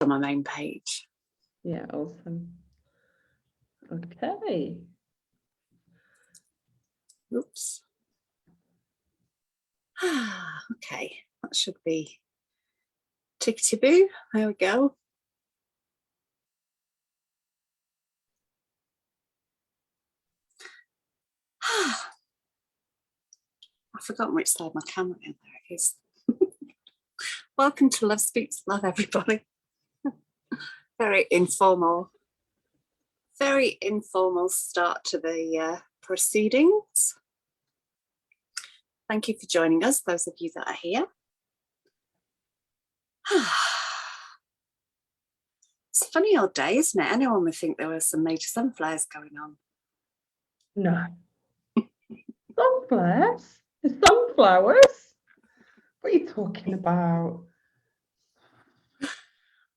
on my main page. Yeah, awesome. Okay. Oops. Okay, that should be tickety-boo. There we go. I've forgotten which side my camera is. There it is. Welcome to Love Speaks Love, everybody. Very informal start to the proceedings. Thank you for joining us, those of you that are here. It's a funny old day, isn't it? Anyone would think there were some major sun flares going on. No. Sunflowers? Sunflowers? What are you talking about?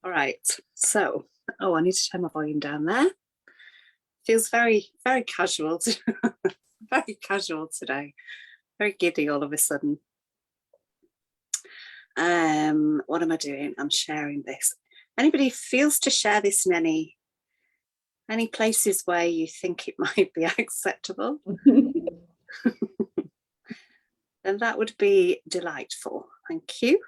All right, so, I need to turn my volume down there. Feels very, very casual, very casual today. Very giddy all of a sudden. What am I doing? I'm sharing this. Anybody feels to share this in any places where you think it might be acceptable? Then that would be delightful. Thank you.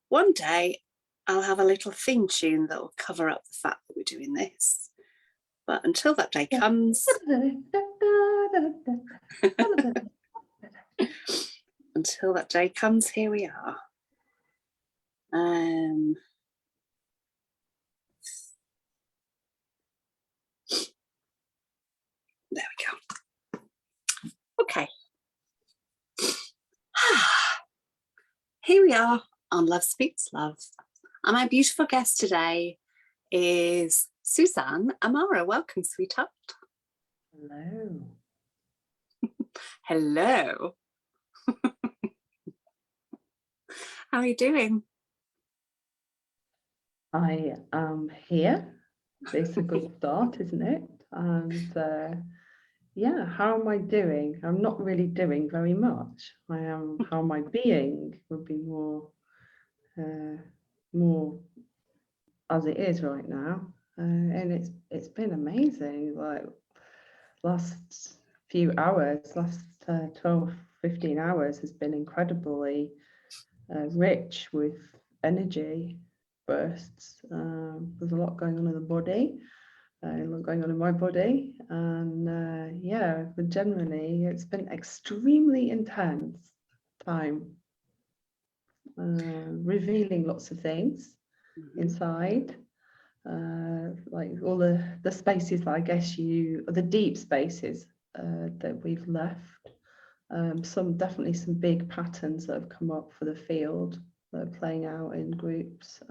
One day I'll have a little theme tune that will cover up the fact that we're doing this. But until that day comes, here we are. There we go. Okay. Here we are on Love Speaks Love. And my beautiful guest today is Susanne Amara. Welcome, sweetheart. Hello. Hello. How are you doing? I am here. It's a good start, isn't it? And yeah, how am I doing? I'm not really doing very much. How am I being would be more as it is right now. And it's been amazing. Like last few hours, last 12, 15 hours has been incredibly rich with energy bursts. There's a lot going on in the body, a lot going on in my body, and yeah, but generally it's been extremely intense time, revealing lots of things inside, like all the spaces that I guess the deep spaces that we've left. Definitely some big patterns that have come up for the field that are playing out in groups,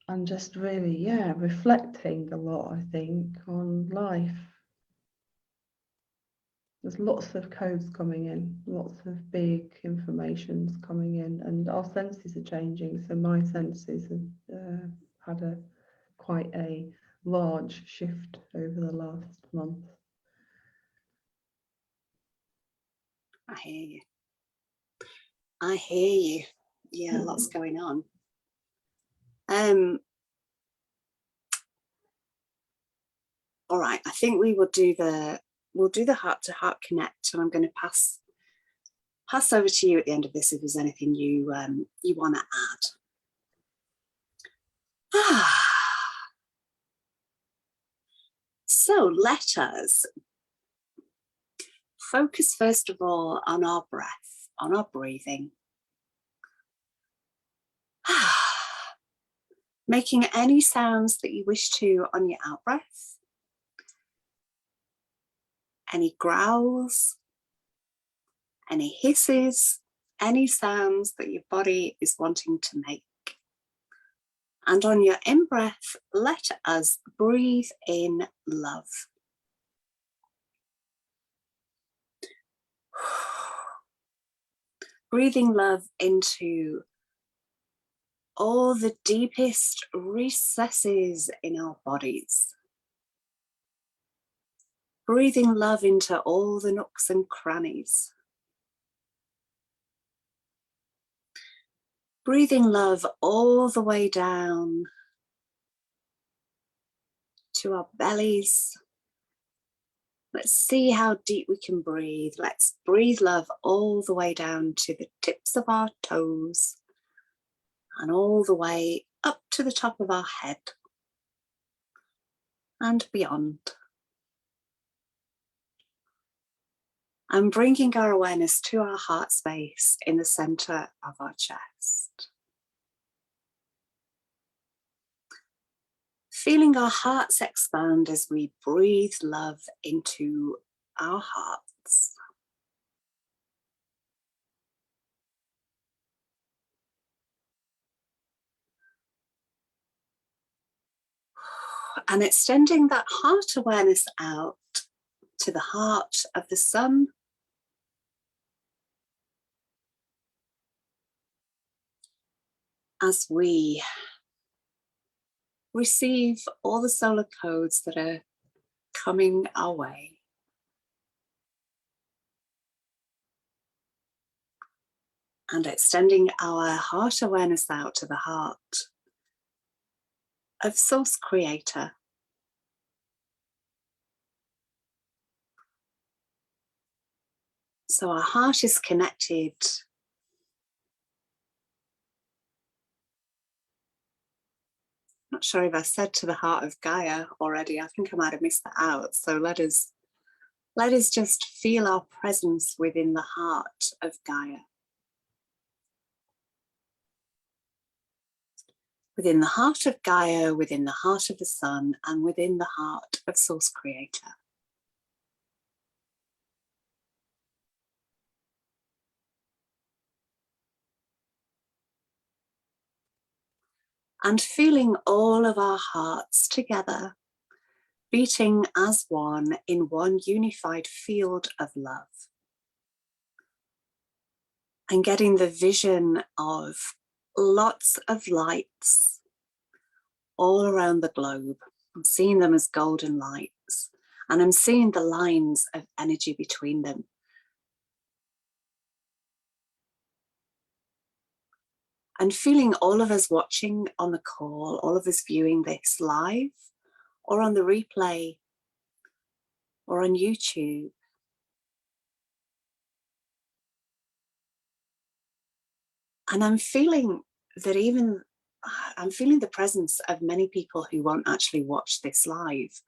and just really, yeah, reflecting a lot, I think, on life. There's lots of codes coming in, lots of big informations coming in, and our senses are changing. So my senses have had quite a large shift over the last month. I hear you. Yeah, lots going on. All right, I think we'll do the heart-to-heart connect, and I'm going to pass over to you at the end of this if there's anything you want to add. So let us focus first of all on our breath, on our breathing. Making any sounds that you wish to on your out breath. Any growls, any hisses, any sounds that your body is wanting to make. And on your in-breath, let us breathe in love. Breathing love into all the deepest recesses in our bodies. breathing love into all the nooks and crannies. Breathing love all the way down to our bellies. Let's see how deep we can breathe. Let's breathe love all the way down to the tips of our toes and all the way up to the top of our head and beyond. And bringing our awareness to our heart space in the center of our chest. Feeling our hearts expand as we breathe love into our hearts. And extending that heart awareness out to the heart of the sun. As we receive all the solar codes that are coming our way. And extending our heart awareness out to the heart of Source Creator. So our heart is connected not sure if I said to the heart of Gaia already. I think I might have missed that out. So let us just feel our presence within the heart of Gaia. Within the heart of Gaia, within the heart of the sun, and within the heart of Source Creator. And feeling all of our hearts together, beating as one in one unified field of love. And getting the vision of lots of lights all around the globe. I'm seeing them as golden lights, and I'm seeing the lines of energy between them. And feeling all of us watching on the call, all of us viewing this live or on the replay or on YouTube. And I'm feeling that I'm feeling the presence of many people who won't actually watch this live,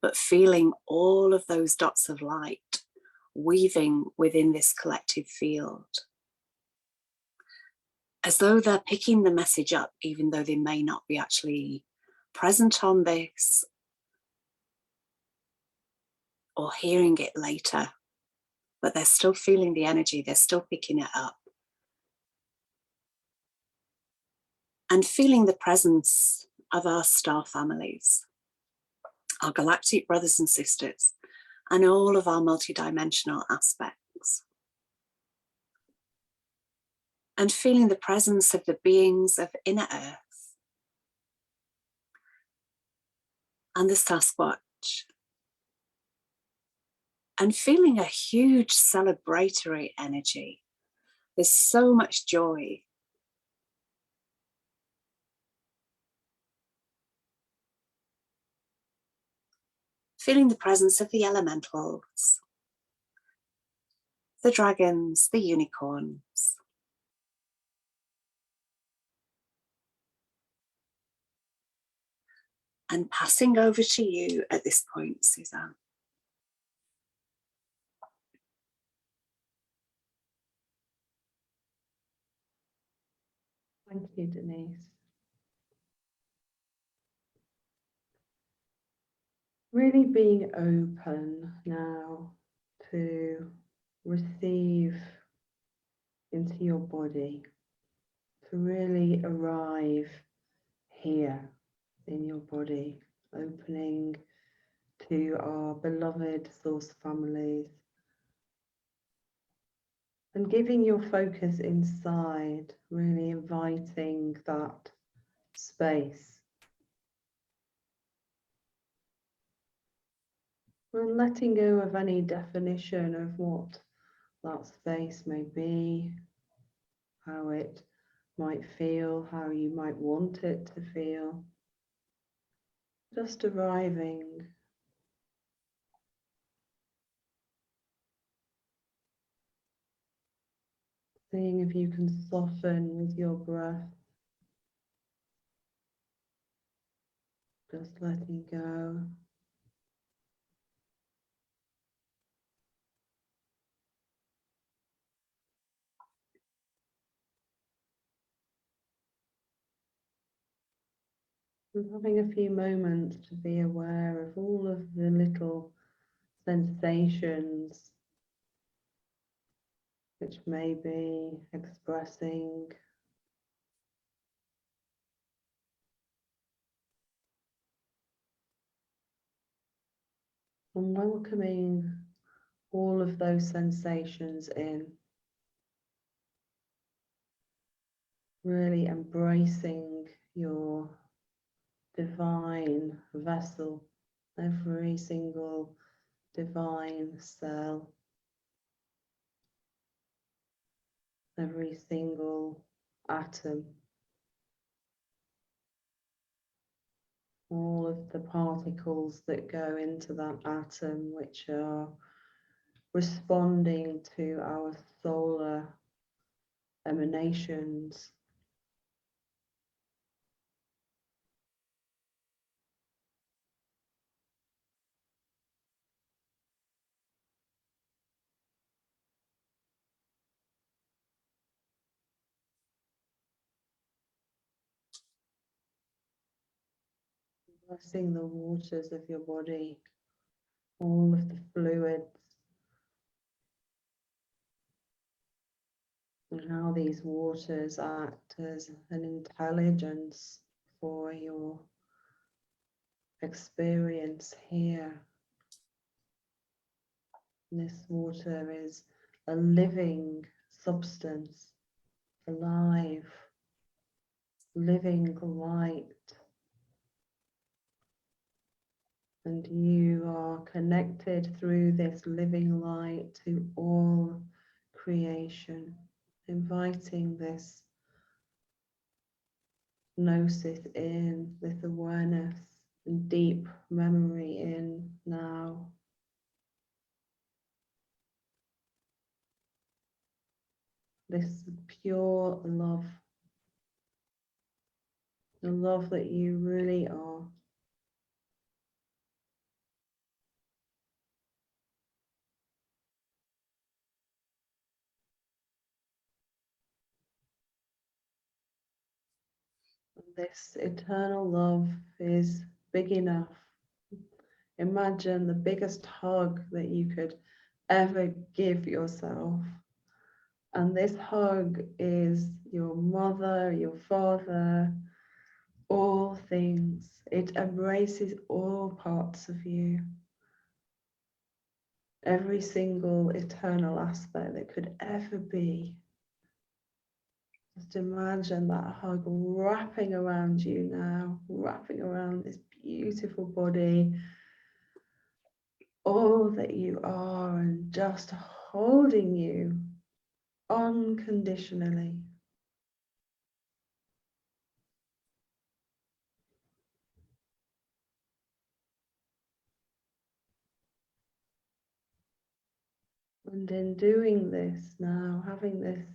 but feeling all of those dots of light weaving within this collective field. As though they're picking the message up, even though they may not be actually present on this or hearing it later, but they're still feeling the energy, they're still picking it up. And feeling the presence of our star families, our galactic brothers and sisters, and all of our multidimensional aspects. And feeling the presence of the beings of inner Earth and the Sasquatch. And feeling a huge celebratory energy. There's so much joy. Feeling the presence of the elementals, the dragons, the unicorns. And passing over to you at this point, Susanne. Thank you, Denise. Really being open now to receive into your body, to really arrive here in your body, opening to our beloved source families, and giving your focus inside, really inviting that space. And letting go of any definition of what that space may be, how it might feel, how you might want it to feel. Just arriving. Seeing if you can soften with your breath. Just letting go. And having a few moments to be aware of all of the little sensations which may be expressing. And welcoming all of those sensations in. Really embracing your divine vessel, every single divine cell, every single atom, all of the particles that go into that atom, which are responding to our solar emanations. Blessing the waters of your body, all of the fluids, and how these waters act as an intelligence for your experience here. This water is a living substance, alive, living light, and you are connected through this living light to all creation, inviting this gnosis in, this awareness and deep memory in now. This pure love, the love that you really are. This eternal love is big enough. Imagine the biggest hug that you could ever give yourself. And this hug is your mother, your father, all things. It embraces all parts of you. Every single eternal aspect that could ever be. Just imagine that hug wrapping around you now, wrapping around this beautiful body, all that you are, and just holding you unconditionally. And in doing this now, having this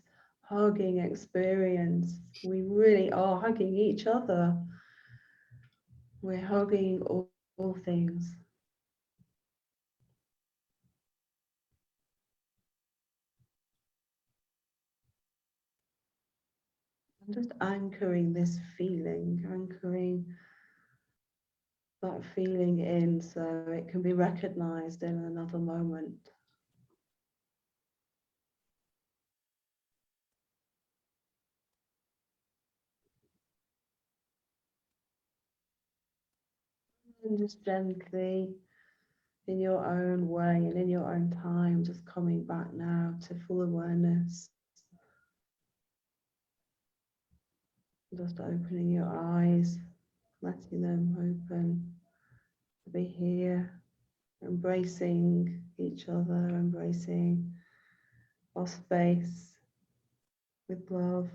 hugging experience, we really are hugging each other. We're hugging all things. And just anchoring this feeling, anchoring that feeling in so it can be recognized in another moment. And just gently, in your own way and in your own time, just coming back now to full awareness. Just opening your eyes, letting them open, to be here, embracing each other, embracing our space with love.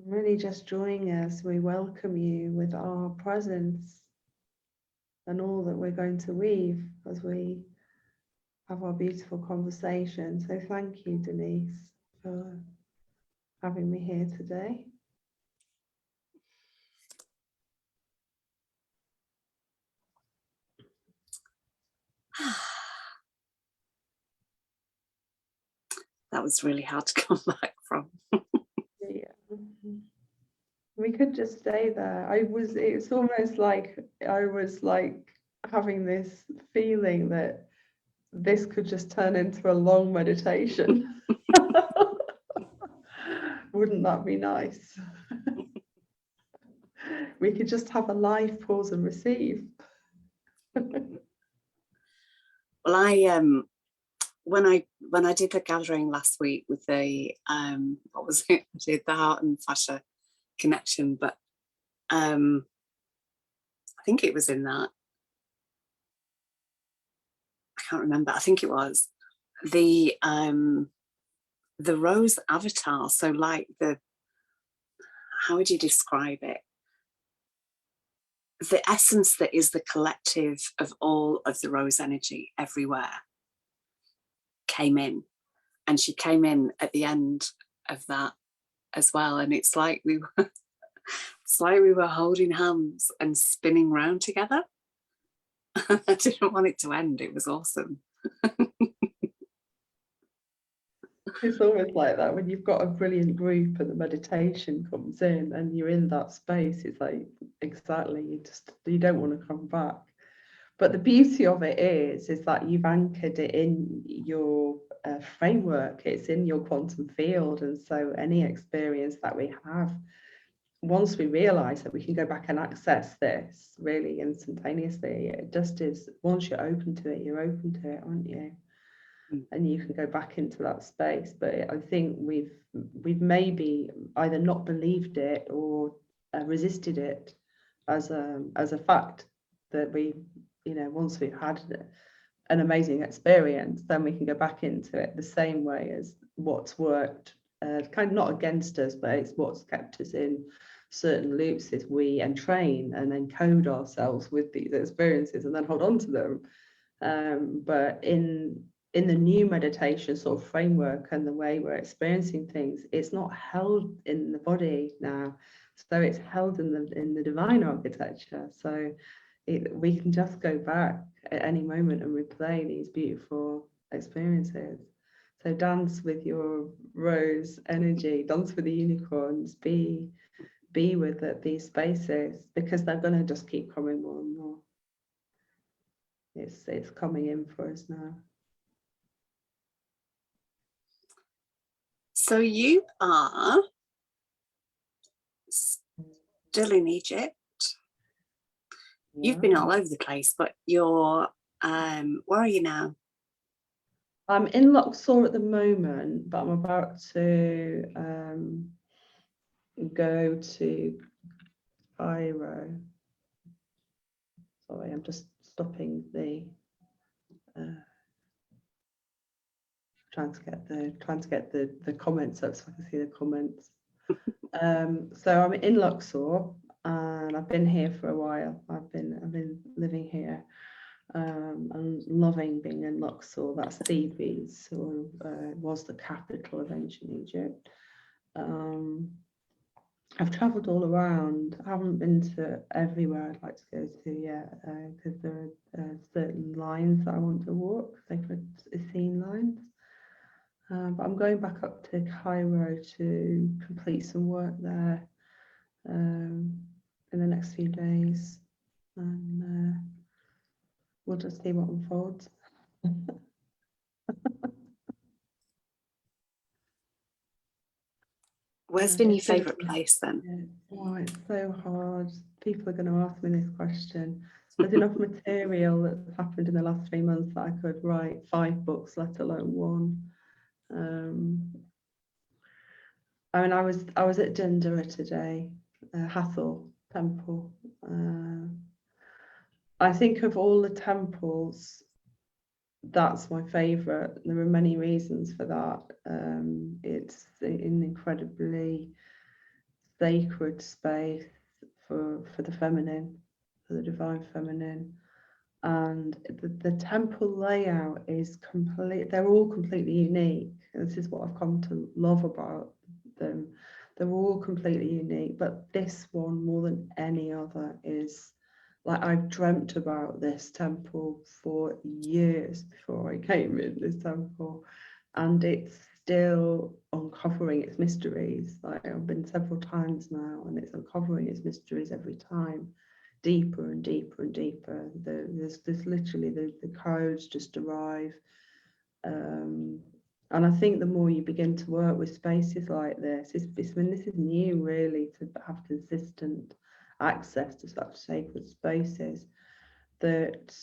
Really just joining us, we welcome you with our presence and all that we're going to weave as we have our beautiful conversation. So thank you, Denise, for having me here today. That was really hard to come back from. Yeah. We could just stay there. It's almost like I was like having this feeling that this could just turn into a long meditation. Wouldn't that be nice? We could just have a live pause and receive. Well, I when I did the gathering last week with the what was it? I did the heart and fascia connection, but I think it was in that. I can't remember. I think it was the rose avatar. So like how would you describe it? The essence that is the collective of all of the rose energy everywhere came in, and she came in at the end of that as well. And it's like we were holding hands and spinning round together. I didn't want it to end. It was awesome. It's always like that when you've got a brilliant group and the meditation comes in and you're in that space. It's like, exactly, you don't want to come back. But the beauty of it is that you've anchored it in your framework. It's in your quantum field, and so any experience that we have, once we realize that we can go back and access this really instantaneously, it just is, once you're open to it, you're open to it, aren't you? And you can go back into that space. But I think we've maybe either not believed it or resisted it as a fact, that we, once we've had an amazing experience, then we can go back into it the same way as what's worked, kind of not against us, but it's what's kept us in certain loops, is we entrain and then code ourselves with these experiences and then hold on to them. But in the new meditation sort of framework and the way we're experiencing things, it's not held in the body now, so it's held in the divine architecture. So we can just go back at any moment and replay these beautiful experiences. So dance with your rose energy, dance with the unicorns, be with these spaces, because they're going to just keep coming more and more. It's coming in for us now. So you are still in Egypt. You've been all over the place, but you're where are you now? I'm in Luxor at the moment, but I'm about to go to Cairo. Sorry, I'm just stopping the trying to get the comments up so I can see the comments. So I'm in Luxor and I've been here for a while. I've been living here. And loving being in Luxor. That's Thebes, or was the capital of ancient Egypt. I've travelled all around. I haven't been to everywhere I'd like to go to yet, because there are certain lines that I want to walk, sacred scene lines. But I'm going back up to Cairo to complete some work there in the next few days, and we'll just see what unfolds. Where's been your favourite place then? Oh, it's so hard. People are going to ask me this question. there's enough material that's happened in the last 3 months that I could write 5 books, let alone one. I mean, I was at Dindera today, Hathor Temple. I think of all the temples, that's my favourite. There are many reasons for that. It's an incredibly sacred space for the feminine, for the divine feminine. And the temple layout is they're all completely unique. This is what I've come to love about them. They're all completely unique, but this one more than any other is like, I've dreamt about this temple for years before I came in this temple, and it's still uncovering its mysteries. Like, I've been several times now, and it's uncovering its mysteries every time, deeper and deeper and deeper. There's literally the codes just arrive. And I think the more you begin to work with spaces like this, when this is new really, to have consistent access to such sacred spaces, that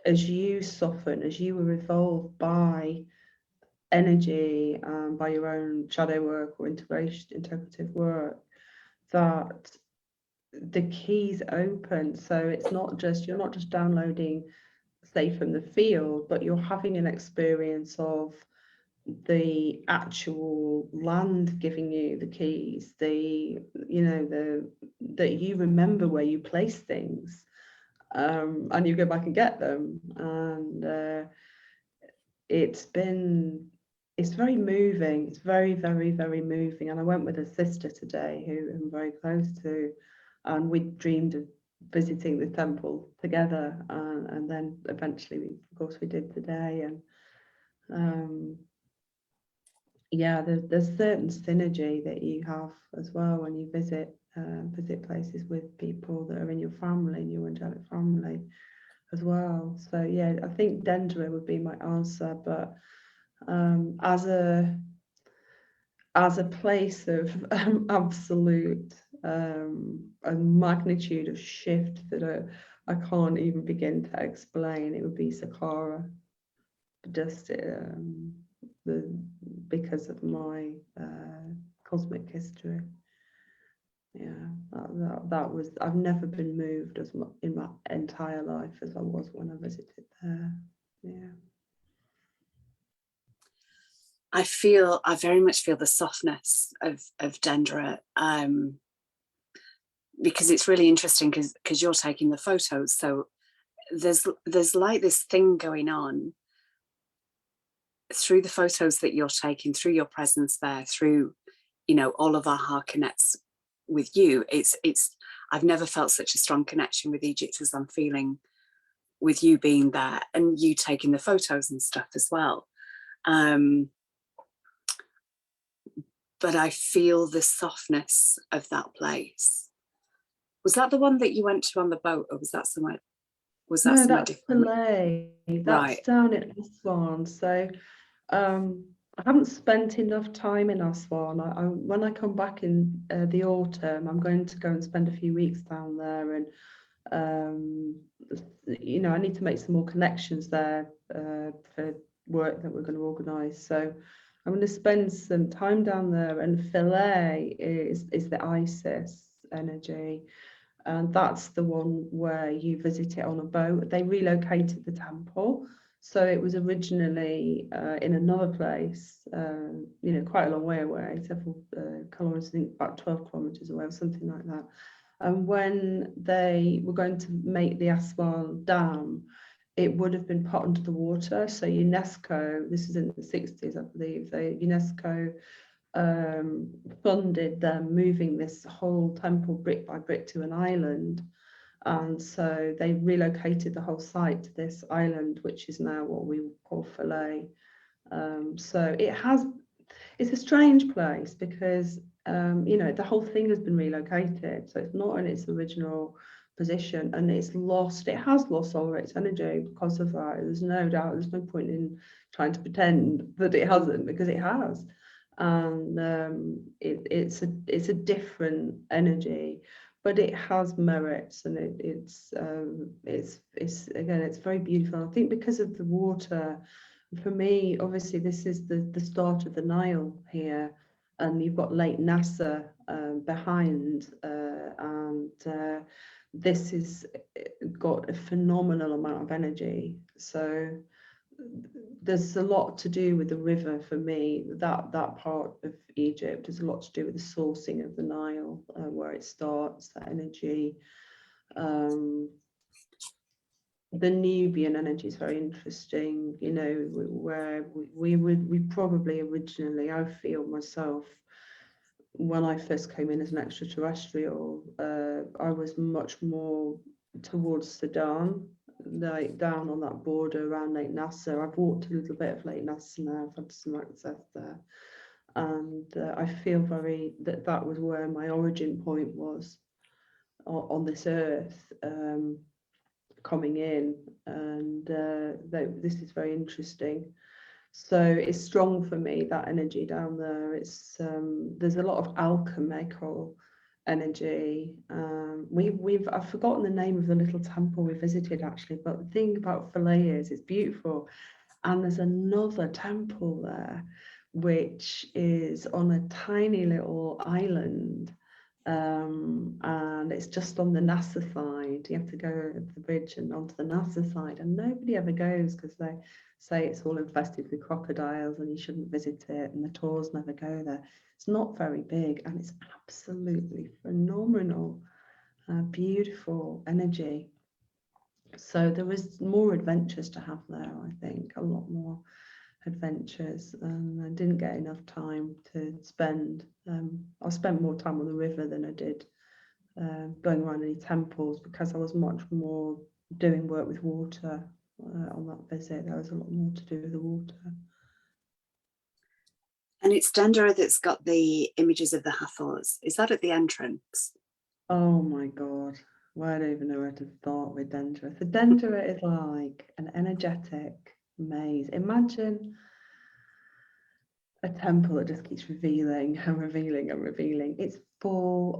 as you soften, as you are evolved by energy, by your own shadow work or integrative work, that the keys open. So it's not just, you're not just downloading, say, from the field, but you're having an experience of the actual land giving you the keys, that you remember where you place things, and you go back and get them. And it's very moving. It's very, very, very moving. And I went with a sister today who I'm very close to, and we dreamed of visiting the temple together, and then eventually, of course, we did today. And yeah, there's certain synergy that you have as well when you visit places with people that are in your family, in your angelic family as well. So yeah, I think Dendera would be my answer, but as a place of absolute a magnitude of shift that I can't even begin to explain, it would be Saqqara. Just because of my cosmic history. Yeah, that was, I've never been moved as much in my entire life as I was when I visited there. Yeah. I very much feel the softness of Dendera, because it's really interesting because you're taking the photos. So there's like this thing going on through the photos that you're taking, through your presence there, through, all of our heart connects with you. I've never felt such a strong connection with Egypt as I'm feeling with you being there and you taking the photos and stuff as well. But I feel the softness of that place. Was that the one that you went to on the boat, or was that somewhere? No, somewhere that's different? Malay. That's Right. down in Aswan. So I haven't spent enough time in Aswan. When I come back in the autumn, I'm going to go and spend a few weeks down there, and I need to make some more connections there for work that we're going to organise. So I'm going to spend some time down there, and Philae is the Isis energy. And that's the one where you visit it on a boat. They relocated the temple. So it was originally in another place, quite a long way away, several kilometres, I think about 12 kilometres away or something like that. And when they were going to make the Aswan Dam, it would have been put under the water. So UNESCO, this is in the 60s, I believe, UNESCO funded them moving this whole temple brick by brick to an island. And so they relocated the whole site to this island, which is now what we call Philae. So it's a strange place because, the whole thing has been relocated. So it's not in its original position, and it has lost all of its energy because of that. There's no doubt, there's no point in trying to pretend that it hasn't, because it has. And it's a different energy, but it has merits, and it's again, it's very beautiful. I think because of the water, for me, obviously this is the start of the Nile here, and you've got Lake Nasser behind, and this is got a phenomenal amount of energy. So there's a lot to do with the river for me. That part of Egypt has a lot to do with the sourcing of the Nile, where it starts, that energy. The Nubian energy is very interesting, you know, where we probably originally, I feel myself, when I first came in as an extraterrestrial, I was much more towards Sudan, like down on that border around Lake Nasser. I've walked a little bit of Lake Nasser now, I've had some access there. And I feel very that was where my origin point was on this earth, coming in. And this is very interesting. So it's strong for me, that energy down there. It's there's a lot of alchemical energy. I've forgotten the name of the little temple we visited actually, but the thing about Philae is it's beautiful. And there's another temple there, which is on a tiny little island. And it's just on the Nasser side. You have to go over the bridge and onto the Nasser side, and nobody ever goes because they say it's all infested with crocodiles and you shouldn't visit it, and the tours never go there. It's not very big, and it's absolutely phenomenal, beautiful energy. So there was more adventures to have there, I think, a lot more adventures, and I didn't get enough time to spend. I spent more time on the river than I did going around any temples, because I was much more doing work with water on that visit. There was a lot more to do with the water. And it's Dendera that's got the images of the Hathors. Is that at the entrance? Oh my God. Well, I don't even know where to start with Dendera. So Dendera is like an energetic maze. Imagine a temple that just keeps revealing and revealing and revealing. It's full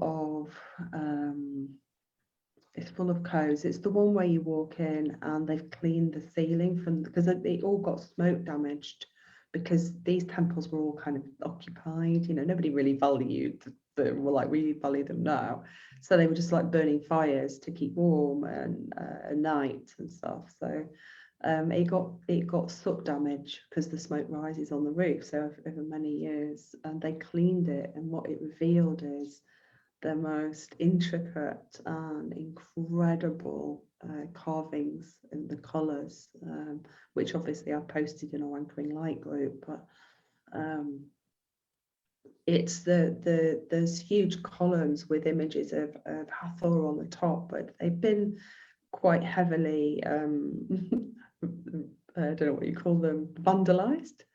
of coves. It's the one where you walk in and they've cleaned the ceiling from, because it all got smoke damaged, because these temples were all kind of occupied. You know, nobody really valued them, well, like we value them now. So they were just like burning fires to keep warm and at night and stuff. So it got soot damage because the smoke rises on the roof. So over many years, and they cleaned it, and what it revealed is the most intricate and incredible carvings in the colours, which obviously I posted in our Anchoring Light group. But it's there's huge columns with images of Hathor on the top, but they've been quite heavily I don't know what you call them, vandalized.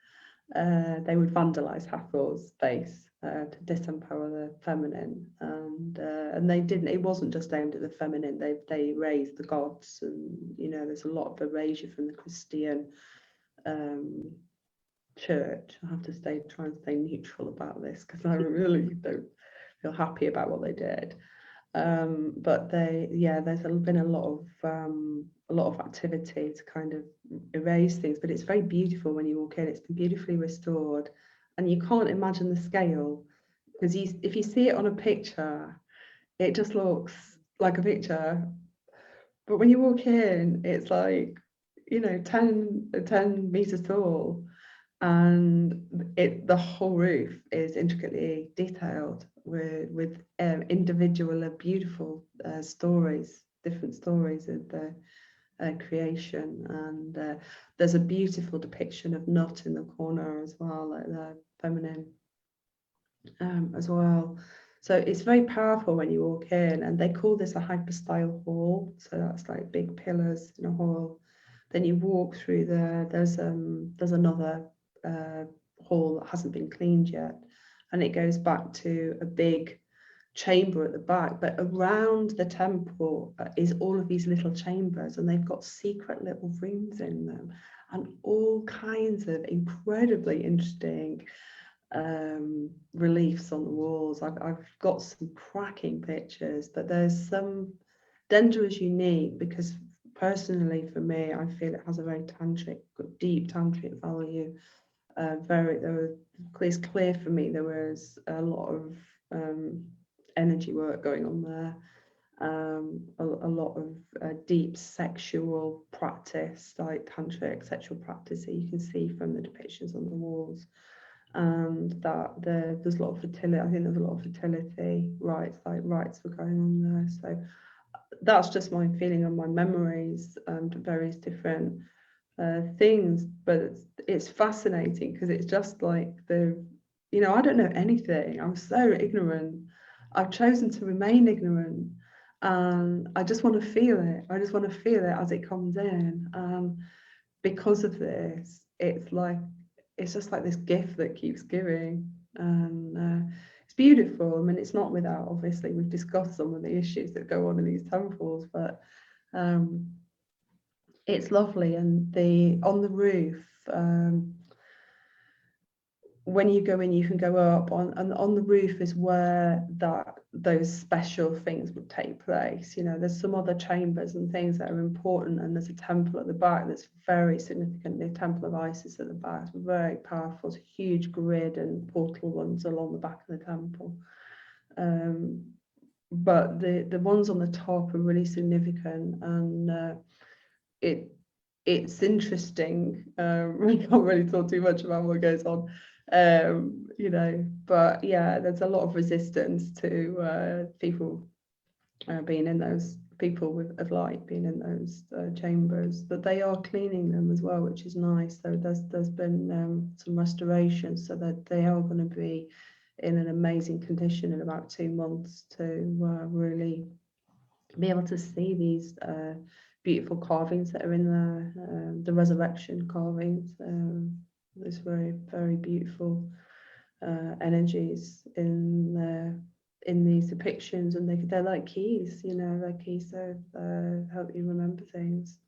They would vandalize Hathor's face to disempower the feminine, and they didn't. It wasn't just aimed at the feminine. They erased the gods, and you know, there's a lot of erasure from the Christian church. I have to try and stay neutral about this, because I really don't feel happy about what they did. But there's been a lot of activity to kind of erase things, but it's very beautiful when you walk in. It's been beautifully restored, and you can't imagine the scale, because if you see it on a picture, it just looks like a picture, but when you walk in, it's like, you know, 10 meters tall, and the whole roof is intricately detailed with individual beautiful stories, different stories of the creation. And there's a beautiful depiction of Nut in the corner as well, like the feminine as well. So it's very powerful when you walk in, and they call this a hyperstyle hall. So that's like big pillars in a hall. Then you walk through there's another hall that hasn't been cleaned yet, and it goes back to a big chamber at the back. But around the temple is all of these little chambers, and they've got secret little rooms in them, and all kinds of incredibly interesting reliefs on the walls. I've got some cracking pictures, but there's some. Dendra is unique because personally for me, I feel it has a very tantric, deep tantric value. It's clear for me there was a lot of energy work going on there. A lot of deep sexual practice, like tantric sexual practice that you can see from the depictions on the walls. And that there's a lot of fertility. I think there's a lot of fertility rites were going on there. So that's just my feeling and my memories to various different things. But it's fascinating because it's just like I don't know anything. I'm so ignorant. I've chosen to remain ignorant, and I just want to feel it. I just want to feel it as it comes in. Because of this, it's just like this gift that keeps giving, and it's beautiful. I mean, it's not without, obviously, we've discussed some of the issues that go on in these temples, but it's lovely. And on the roof, when you go in, you can go up and on the roof is where those special things would take place. There's some other chambers and things that are important, and there's a temple at the back that's very significant. The Temple of Isis at the back, very powerful. It's a huge grid and portal runs along the back of the temple. But the ones on the top are really significant, and it's interesting. I can't really talk too much about what goes on. But yeah, there's a lot of resistance to people being in those, people of light being in those chambers, but they are cleaning them as well, which is nice. So there's been some restoration, so that they are going to be in an amazing condition in about 2 months to really be able to see these beautiful carvings that are in there, the resurrection carvings. There's very, very beautiful energies in these depictions, and they're like keys, they're keys that help you remember things.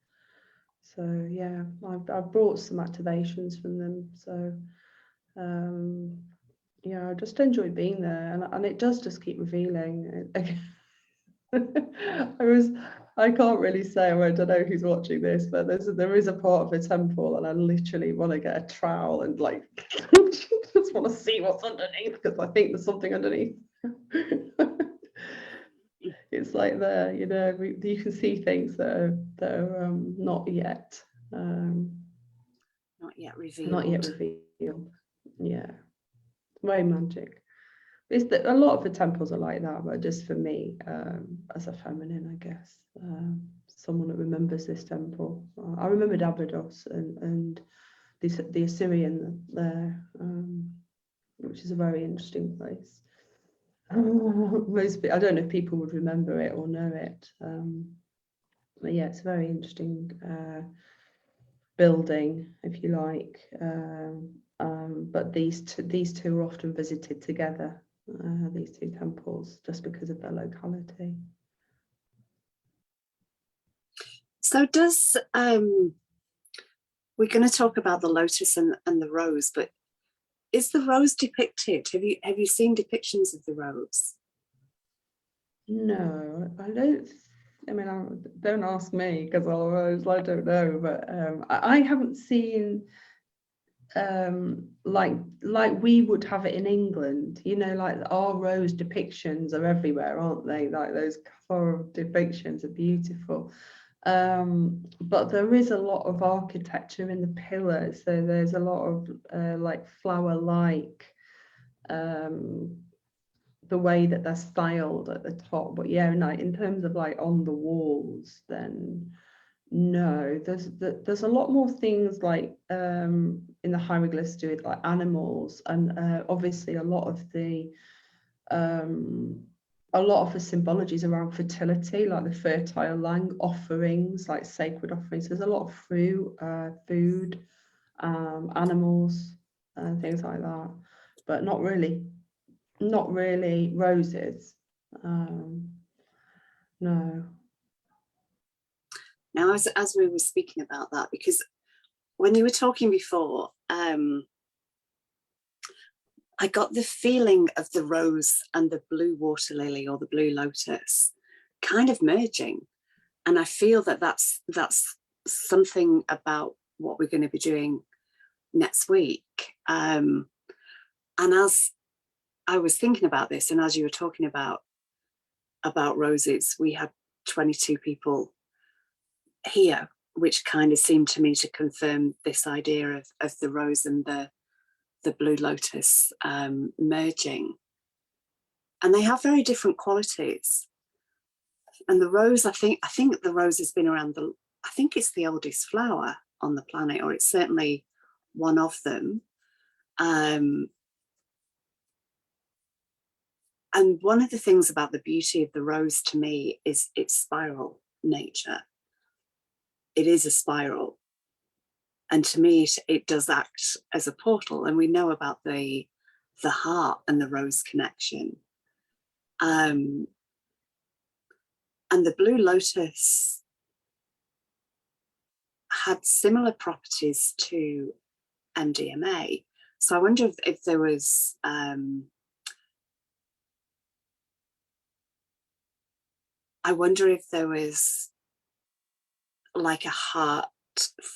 So yeah, I've brought some activations from them. So yeah, I just enjoy being there, and it does just keep revealing. I can't really say, I don't know who's watching this, but there is a part of the temple, and I literally want to get a trowel and just want to see what's underneath, because I think there's something underneath. It's like there, you can see things that are not yet revealed. Not yet revealed. Yeah, very magic. It's a lot of the temples are like that, but just for me, as a feminine, I guess, someone that remembers this temple. I remembered Abydos and the Assyrian there, which is a very interesting place. I don't know if people would remember it or know it, but yeah, it's a very interesting building, if you like. But these two are often visited together. These two temples, just because of their locality. So does we're going to talk about the lotus and the rose, but is the rose depicted? Have you seen depictions of the rose? No, I don't. I mean, don't ask me, because I don't know. But I haven't seen like we would have it in England, like our rose depictions are everywhere, aren't they? Like those floral depictions are beautiful, but there is a lot of architecture in the pillars, so there's a lot of like flower-like, the way that they're styled at the top. But yeah, no, in terms of like on the walls, then no, there's a lot more things like in the hieroglyphs to do with like animals, and obviously a lot of the symbologies around fertility, like the fertile land offerings, like sacred offerings. There's a lot of fruit, food, animals, and things like that, but not really roses. No. Now, as we were speaking about that, because when you were talking before, I got the feeling of the rose and the blue water lily or the blue lotus kind of merging. And I feel that that's something about what we're going to be doing next week. And as I was thinking about this, and as you were talking about roses, we had 22 people here, which kind of seemed to me to confirm this idea of the rose and the blue lotus merging. And they have very different qualities. And the rose, I think the rose has been around I think it's the oldest flower on the planet, or it's certainly one of them. And one of the things about the beauty of the rose to me is its spiral nature. It is a spiral. And to me, it does act as a portal. And we know about the heart and the rose connection. And the blue lotus had similar properties to MDMA. So I wonder if there was like a heart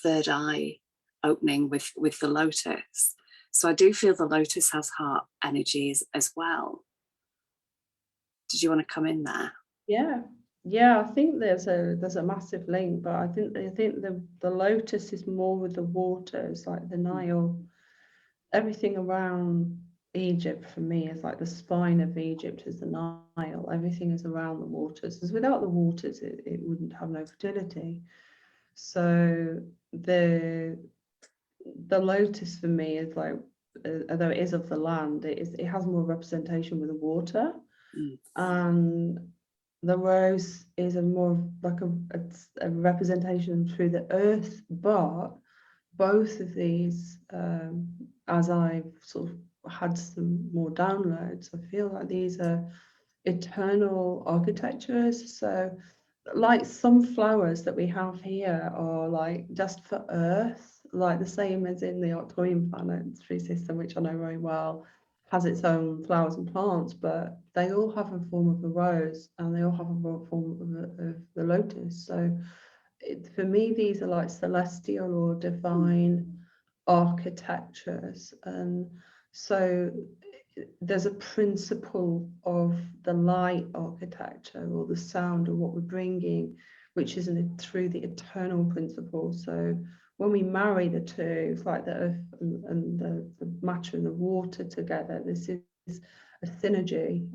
third eye opening with the lotus. So I do feel the lotus has heart energies as well. Did you want to come in there? Yeah, I think there's a massive link, but I think the lotus is more with the waters, like the Nile. Everything around Egypt for me is like the spine of Egypt is the Nile. Everything is around the waters, because without the waters it wouldn't have no fertility. So the lotus for me is like, although it is of the land, it has more representation with the water. And the rose is a more like a representation through the earth. But both of these, as I've sort of had some more downloads, I feel like these are eternal architectures. So like some flowers that we have here are like just for earth, like the same as in the Arcturian planetary system, which I know very well, has its own flowers and plants, but they all have a form of a rose and they all have a form of the lotus. So for me, these are like celestial or divine architectures. And so there's a principle of the light architecture or the sound of what we're bringing, which is through the eternal principle. So when we marry the two, it's like the earth and the matter and the water together, this is a synergy,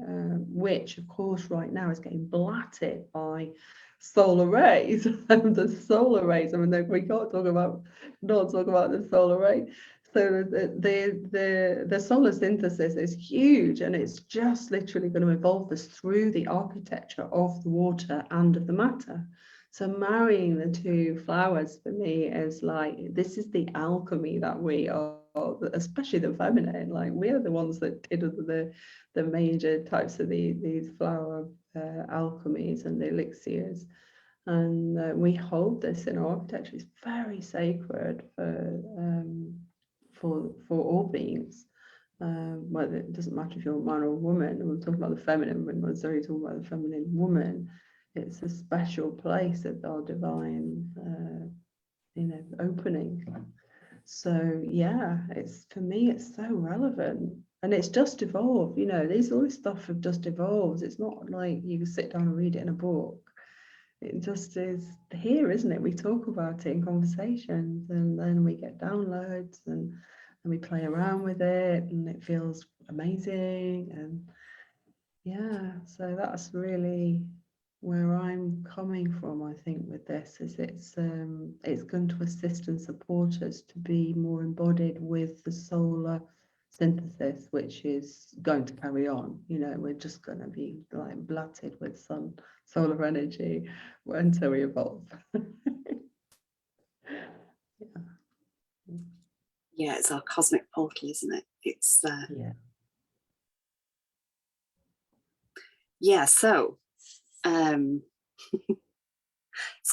which of course right now is getting blatted by solar rays. And the solar rays, I mean, we can't talk about the solar ray. So the solar synthesis is huge, and it's just literally going to evolve this through the architecture of the water and of the matter. So marrying the two flowers for me is like, this is the alchemy that we are, especially the feminine. Like, we are the ones that did the major types of these flower alchemies and the elixirs. And we hold this in our architecture. It's very sacred for all beings. Whether it doesn't matter if you're a man or a woman. We're talking about the feminine, when we're talking about the feminine woman. It's a special place of our divine, opening. So yeah, it's, for me, it's so relevant, and it's just evolved. All this stuff have just evolved. It's not like you can sit down and read it in a book. It just is here, isn't it? We talk about it in conversations, and then we get downloads, and we play around with it, and it feels amazing. And yeah, so that's really where I'm coming from, I think, with this. Is it's going to assist and support us to be more embodied with the solar synthesis, which is going to carry on. We're just going to be like blatted with some solar energy until we evolve. Yeah, it's our cosmic portal, isn't it? It's yeah. So it's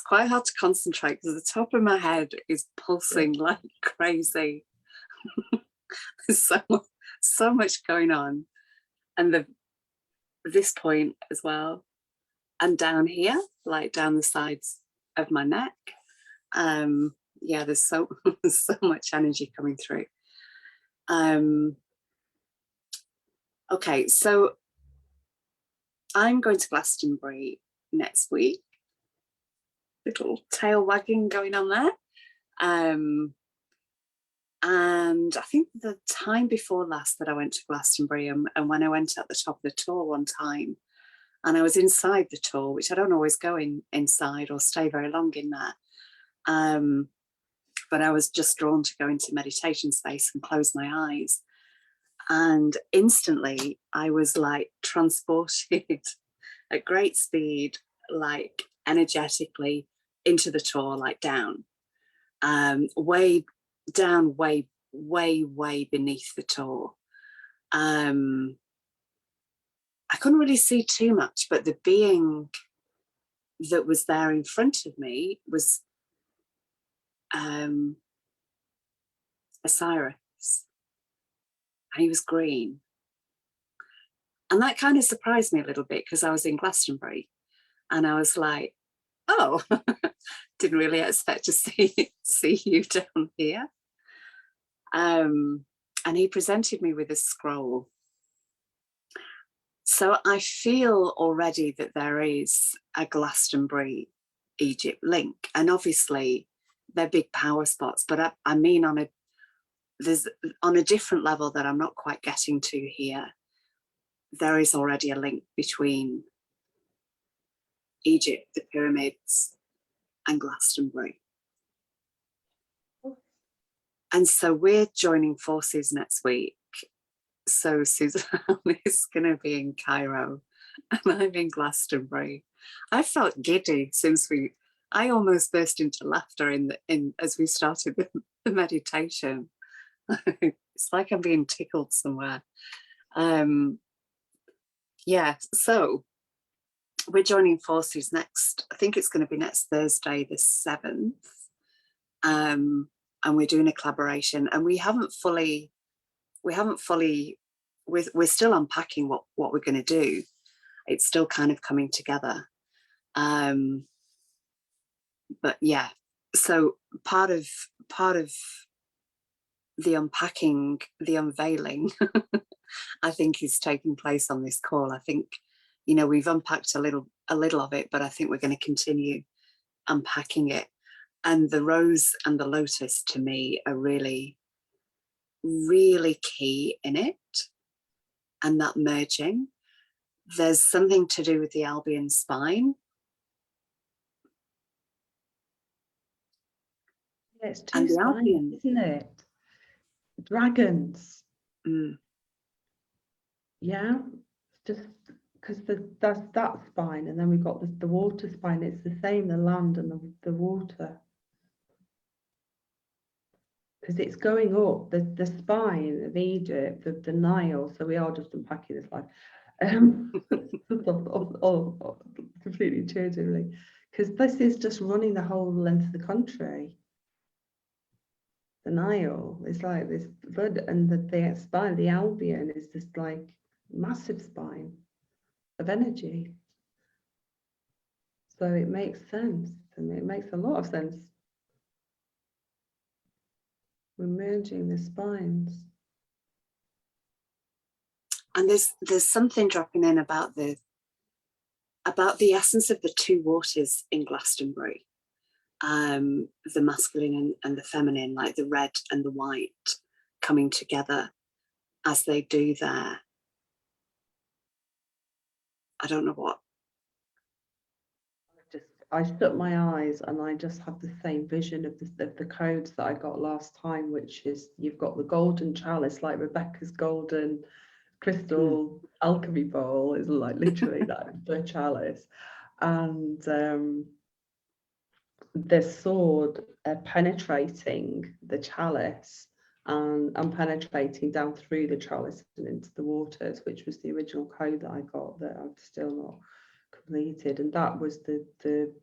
quite hard to concentrate because the top of my head is pulsing like crazy. so much going on. And this point as well. And down here, like down the sides of my neck. Yeah, there's so much energy coming through. Okay, so I'm going to Glastonbury next week. Little tail wagging going on there. And I think the time before last that I went to Glastonbury, and when I went at the top of the tour one time, and I was inside the tour, which I don't always go inside or stay very long in there. But I was just drawn to go into meditation space and close my eyes. And instantly I was like transported at great speed, like energetically into the tour, like down, way down, way beneath the tour. I couldn't really see too much, but the being that was there in front of me was Osiris, and he was green. And that kind of surprised me a little bit because I was in Glastonbury and I was like, oh, didn't really expect to see you down here. And he presented me with a scroll. So I feel already that there is a Glastonbury Egypt link, and obviously they're big power spots, but I mean on a different level that I'm not quite getting to here. There is already a link between Egypt, the pyramids, and Glastonbury. And so we're joining forces next week. So Susanne is going to be in Cairo and I'm in Glastonbury. I felt giddy since I almost burst into laughter as we started the meditation. It's like I'm being tickled somewhere. Yeah, so we're joining forces next, I think it's going to be next Thursday, the 7th. And we're doing a collaboration, and we're still unpacking what we're going to do. It's still kind of coming together. But yeah, so part of the unpacking, the unveiling, I think is taking place on this call. I think, we've unpacked a little of it, but I think we're going to continue unpacking it. And the rose and the lotus to me are really, really key in it. And that merging, there's something to do with the Albion spine. Yeah, it's two spines, isn't it? Dragons. Yeah, just because that's that spine, and then we've got the water spine. It's the same, the land and the water, because it's going up the spine of Egypt, the Nile. So we are just unpacking this life, completely intuitively, because this is just running the whole length of the country. The Nile is like this flood, and the spine, the Albion, is this like massive spine of energy. So it makes sense, and it makes a lot of sense. We're merging the spines. And there's something dropping in about the essence of the two waters in Glastonbury, the masculine and the feminine, like the red and the white coming together as they do there. I don't know what. I shut my eyes and I just have the same vision of the codes that I got last time, which is you've got the golden chalice, like Rebecca's golden crystal alchemy bowl is like literally that, the chalice, and the sword penetrating the chalice and penetrating down through the chalice and into the waters, which was the original code that I got that I've still not completed. And that was the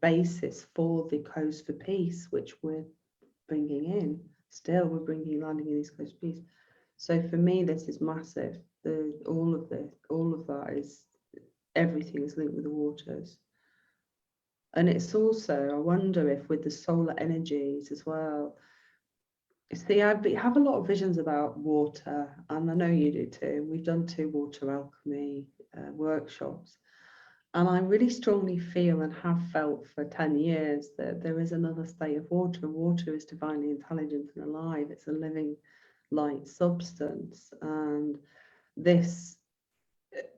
basis for the codes for peace, which we're bringing in. Still, we're landing in these codes for peace. So for me, this is massive. All of that is, everything is linked with the waters. And it's also, I wonder if with the solar energies as well. See, I have a lot of visions about water, and I know you do too. We've done 2 water alchemy workshops. And I really strongly feel, and have felt for 10 years, that there is another state of water. Water is divinely intelligent and alive. It's a living light substance. And this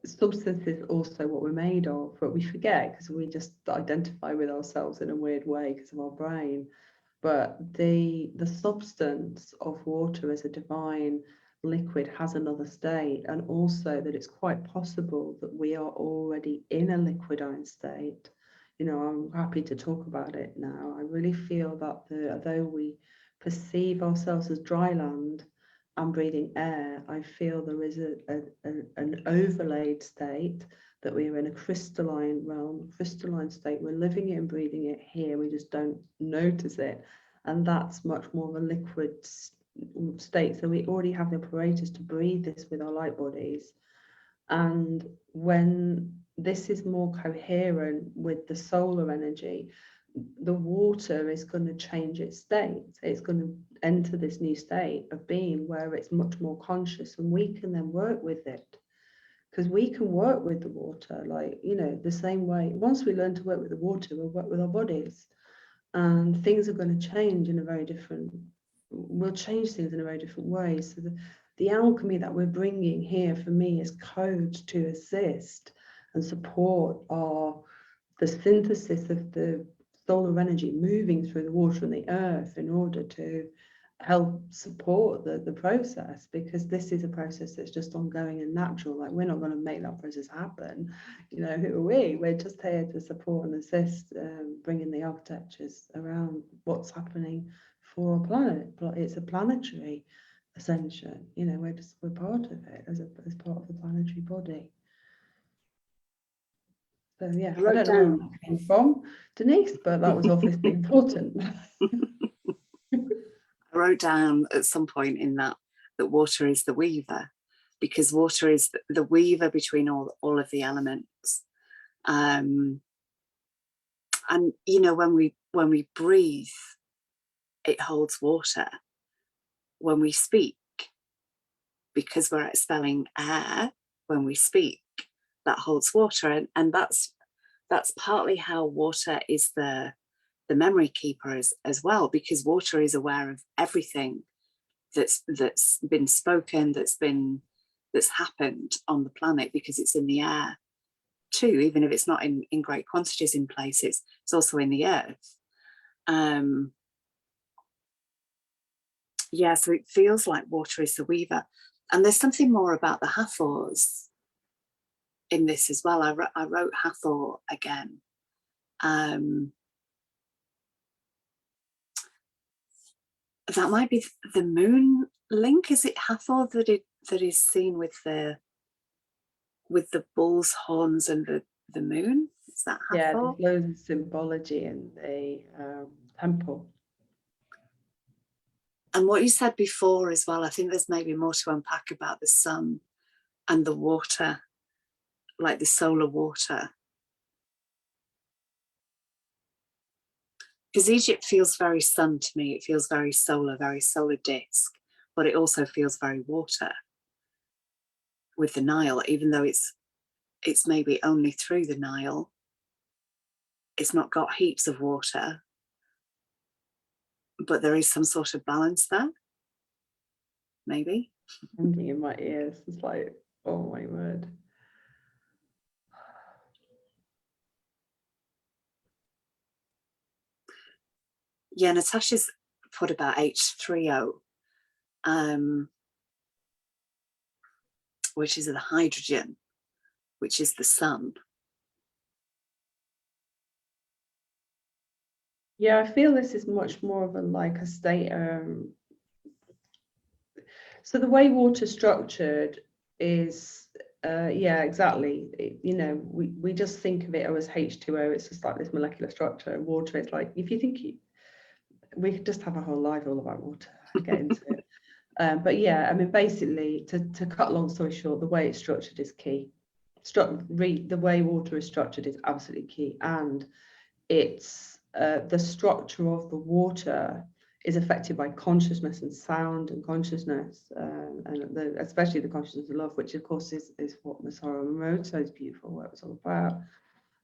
substance is also what we're made of, but we forget because we just identify with ourselves in a weird way because of our brain. But the substance of water as a divine liquid has another state, and also that it's quite possible that we are already in a liquidized state. You know, I'm happy to talk about it now. I really feel that although we perceive ourselves as dry land and breathing air, I feel there is an overlaid state, that we are in a crystalline realm, crystalline state. We're living it and breathing it here. We just don't notice it. And that's much more of a liquid state. So we already have the apparatus to breathe this with our light bodies. And when this is more coherent with the solar energy, the water is going to change its state. It's going to enter this new state of being where it's much more conscious, and we can then work with it. Because we can work with the water, like, you know, the same way. Once we learn to work with the water, we'll work with our bodies, and things are going to change in a very different, we'll change things in a very different way. So the alchemy that we're bringing here for me is code to assist and support the synthesis of the solar energy moving through the water and the earth in order to help support the process, because this is a process that's just ongoing and natural. Like, we're not going to make that process happen. You know, who are we? We're just here to support and assist, bringing the architectures around what's happening for our planet. But it's a planetary ascension. You know, we're part of it as part of the planetary body. So yeah, I don't know where that came from, Denise, but that was obviously important. I wrote down at some point in that water is the weaver, because water is the weaver between all of the elements. And you know, when we breathe, it holds water. When we speak, because we're expelling air, when we speak, that holds water, and that's partly how water is the memory keeper as well, because water is aware of everything that's been spoken, that's happened on the planet, because it's in the air too, even if it's not in great quantities in places. It's also in the earth. Yeah, so it feels like water is the weaver. And there's something more about the Hathors in this as well. I wrote Hathor again. That might be the moon link. Is it Hathor that is seen with the bull's horns and the moon? Is that Hathor? Yeah, there's loads of symbology in the temple. And what you said before as well, I think there's maybe more to unpack about the sun and the water, like the solar water. Because Egypt feels very sun to me. It feels very solar disk, but it also feels very water with the Nile, even though it's maybe only through the Nile. It's not got heaps of water, but there is some sort of balance there, maybe. Something in my ears. It's like, oh my word. Yeah, Natasha's put about H3O, which is the hydrogen, which is the sun. Yeah, I feel this is much more of a state. So the way water's structured is, yeah, exactly. You know, we just think of it as H2O. It's just like this molecular structure. Water is like, if you think we could just have a whole live all about water, get into it. But yeah, I mean, basically, to cut a long story short, the way it's structured is key. The way water is structured is absolutely key, and it's the structure of the water is affected by consciousness and sound and consciousness, and especially the consciousness of love, which of course is what Masaru Emoto's beautiful work was all about,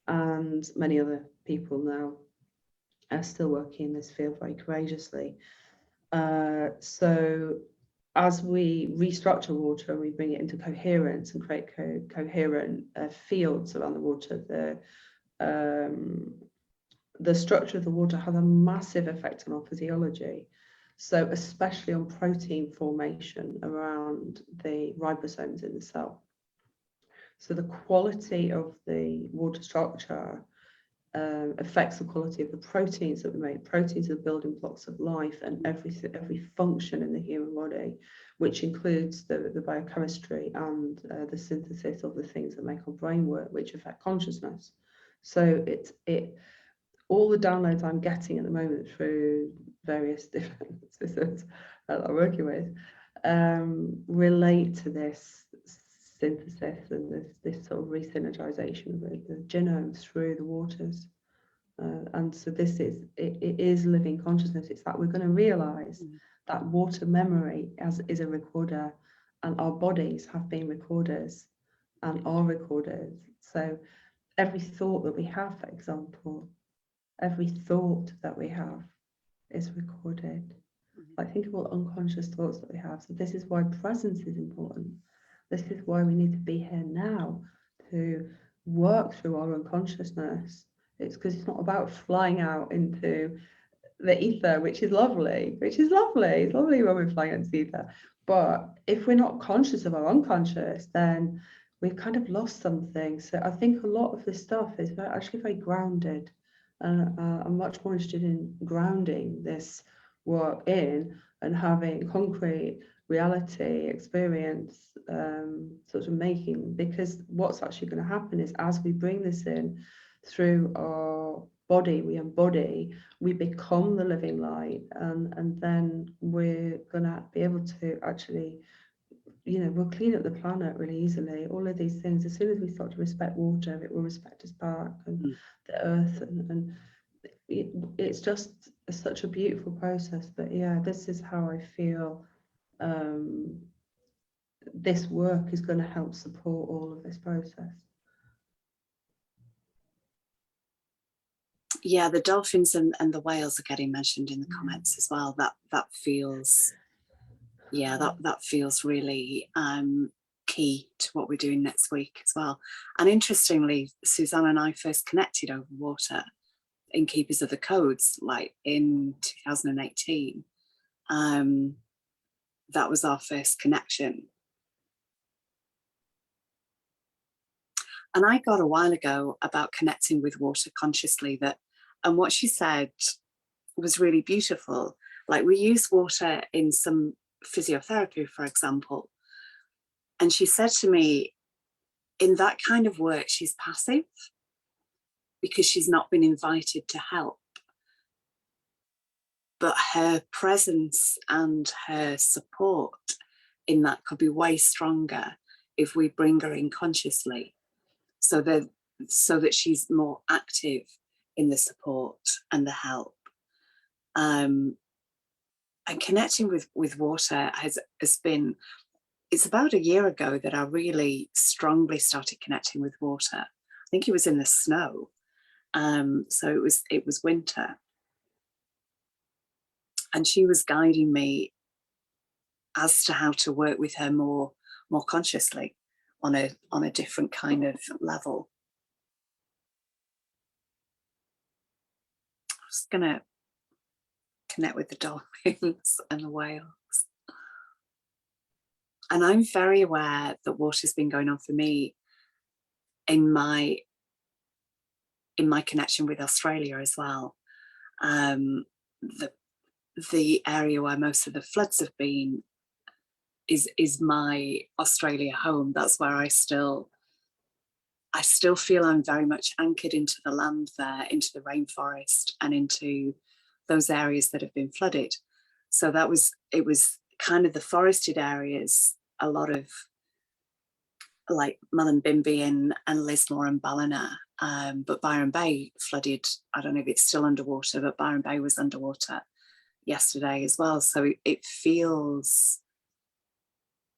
and many other people now are still working in this field very courageously. So as we restructure water and we bring it into coherence and create coherent fields around the water, the structure of the water has a massive effect on our physiology. So especially on protein formation around the ribosomes in the cell. So the quality of the water structure affects the quality of the proteins that we make. Proteins are the building blocks of life and every function in the human body, which includes the biochemistry and the synthesis of the things that make our brain work, which affect consciousness. So all the downloads I'm getting at the moment through various different systems that I'm working with relate to this synthesis and this sort of re-synergization of the genomes through the waters. And so it is living consciousness. It's that we're going to realize that water memory is a recorder, and our bodies have been recorders and are recorders. So every thought that we have, for example, every thought that we have is recorded. Like, think of all unconscious thoughts that we have. So this is why presence is important. This is why we need to be here now to work through our unconsciousness. It's because it's not about flying out into the ether, which is lovely. It's lovely when we're flying into the ether. But if we're not conscious of our unconscious, then we've kind of lost something. So I think a lot of this stuff is actually very grounded. And I'm much more interested in grounding this work in and having concrete reality experience sort of making, because what's actually going to happen is as we bring this in through our body, we embody, we become the living light, and then we're going to be able to actually, we'll clean up the planet really easily. All of these things, as soon as we start to respect water, it will respect us back, and the earth, and it's just such a beautiful process. But yeah, this is how I feel this work is going to help support all of this process. Yeah, the dolphins and the whales are getting mentioned in the comments as well. That feels, yeah, that feels really key to what we're doing next week as well. And interestingly, Susanne and I first connected over water in Keepers of the Codes, like in 2018. That was our first connection. And I got a while ago about connecting with water consciously, and what she said was really beautiful. Like, we use water in some physiotherapy, for example. And she said to me, in that kind of work, she's passive because she's not been invited to help. But her presence and her support in that could be way stronger if we bring her in consciously, so that she's more active in the support and the help. And connecting with water has been, it's about a year ago that I really strongly started connecting with water. I think it was in the snow. So it was winter. And she was guiding me as to how to work with her more consciously on a different kind of level. I'm just gonna connect with the dolphins and the whales. And I'm very aware that water's been going on for me in my connection with Australia as well. The area where most of the floods have been is my Australia home. That's where I still feel I'm very much anchored into the land there, into the rainforest and into those areas that have been flooded. So it was kind of the forested areas, a lot of like Mullumbimby and Lismore and Ballina, but Byron Bay flooded. I don't know if it's still underwater, but Byron Bay was underwater yesterday as well. So it feels,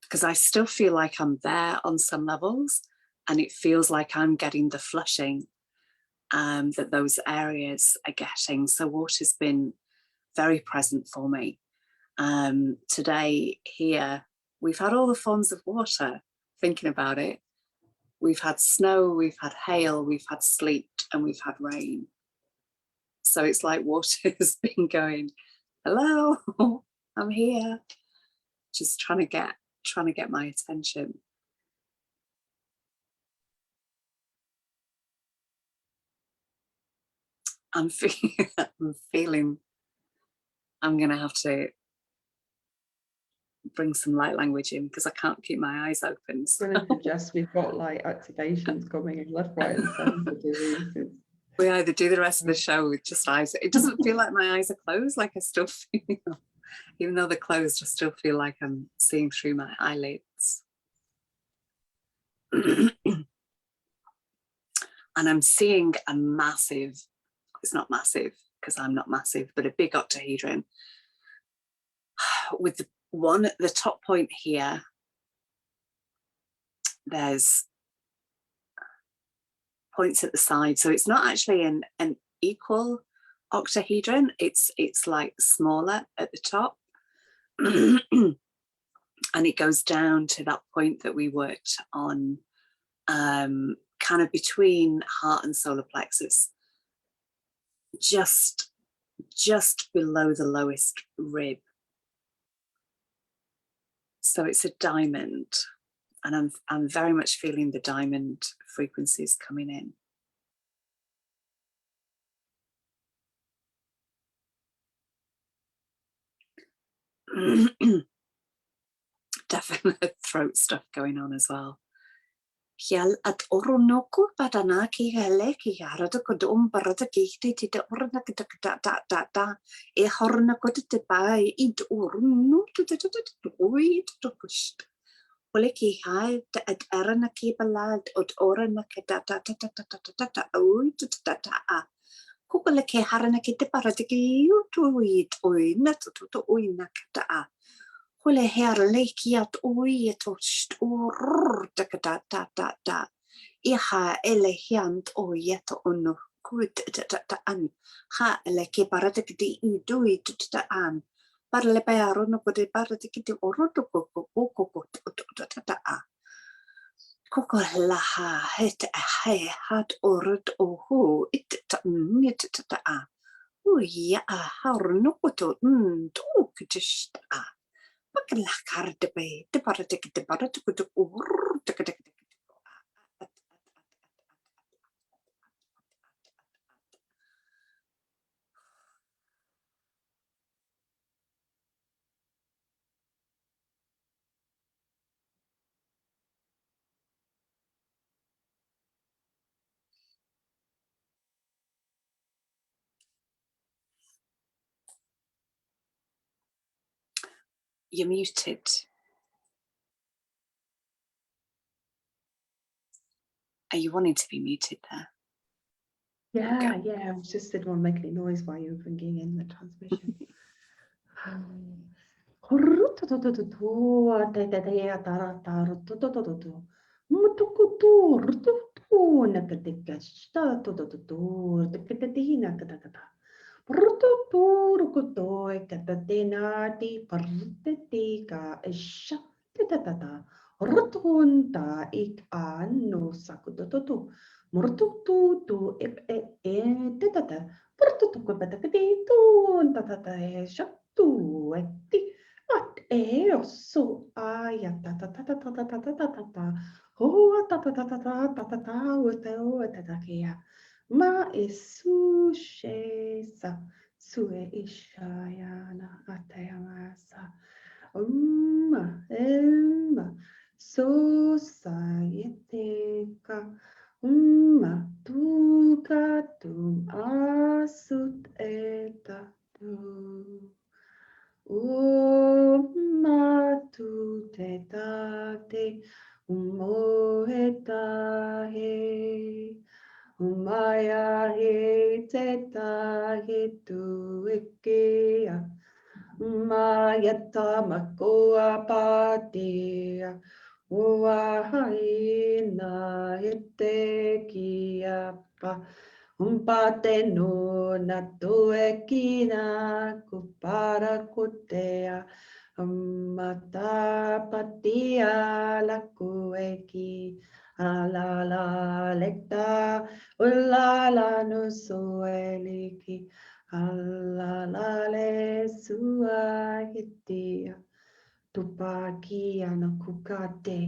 because I still feel like I'm there on some levels, and it feels like I'm getting the flushing that those areas are getting. So water's been very present for me. Today here, we've had all the forms of water, thinking about it. We've had snow, we've had hail, we've had sleet, and we've had rain. So it's like water has been going, hello, I'm here, just trying to get my attention. I'm feeling I'm gonna have to bring some light language in because I can't keep my eyes open. So. I'm going to suggest we've got like activations coming in left, right, and centre. We either do the rest of the show with just eyes. It doesn't feel like my eyes are closed, like I still feel, even though they're closed, I still feel like I'm seeing through my eyelids. And I'm seeing a massive, it's not massive because I'm not massive, but a big octahedron with the one at the top point here. There's points at the side, so it's not actually an equal octahedron. It's like smaller at the top. And it goes down to that point that we worked on, kind of between heart and solar plexus, just below the lowest rib. So it's a diamond, and I'm very much feeling the diamond frequencies coming in. Definitely throat stuff going on as well. Hial at oronoku padanaki haleki harada kod barada kiti tita orna da e horna kod te bai id urnu to kust. Oleki hai at arana ki balad od orna da oi a. Kukala ke harana ki te parada ki utuit oi na to oi na a. Hole her leki at oi tost or da iha ele hiant oi to ono kut an ha ele ke parata ki dui an parle paro no ko de parata ki oroto a koko la ha het he hat orot oho it a oi a har no ko to kitist a la carte pe te parate ki te parate ko You're muted. Are you wanting to be muted there? Yeah, I just didn't want to make any noise while you were bringing in the transmission. Rotunda ik anno sakudoto. Mortutu tata. Portutu quebetacadito tata shattu etti. At so aya tata tata tata tata tata. Hoa tata tata tata tata tata kia. Ma esushesa sue ishayana atayamasa. Elma societeka tukatum asut eta tu tu ikea. Mayata makoa patea. Ua haina ete kiapa. Umpate no na toe kina kupara kutea. Mata patia la kueki. Ala la lekta. Ula la no soeliki. Ala la le sua hitia. Tupaki ana kukate.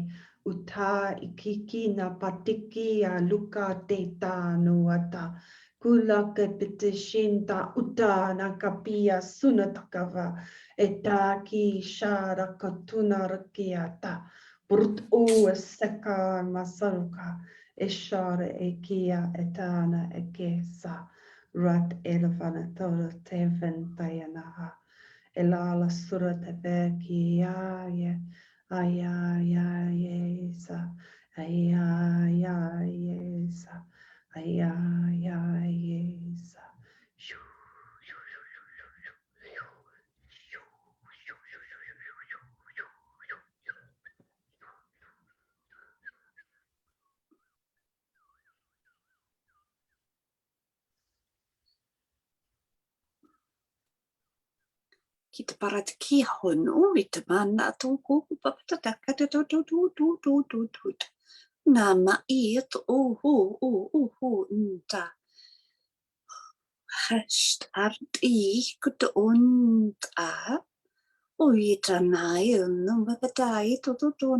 Uta ikiki na patiki a luka te tanu ata. Kula ke pite shinta uta na kapia sunatakava. Eta ki shara katuna rakiata. Brut u seka masaruka. Eshare ekia etana ekesa. Rat elevana tola teven tayanaha. Elala sura tebeki ya ye. Aya ya yesa, aya ya yesa, aya ya yesa. Ki te parata ki honu i te mana tō kōku papatata kata tō. Nā mai atu o nta. Hasht art I kuta onta. O I ta nai unu mapatai tō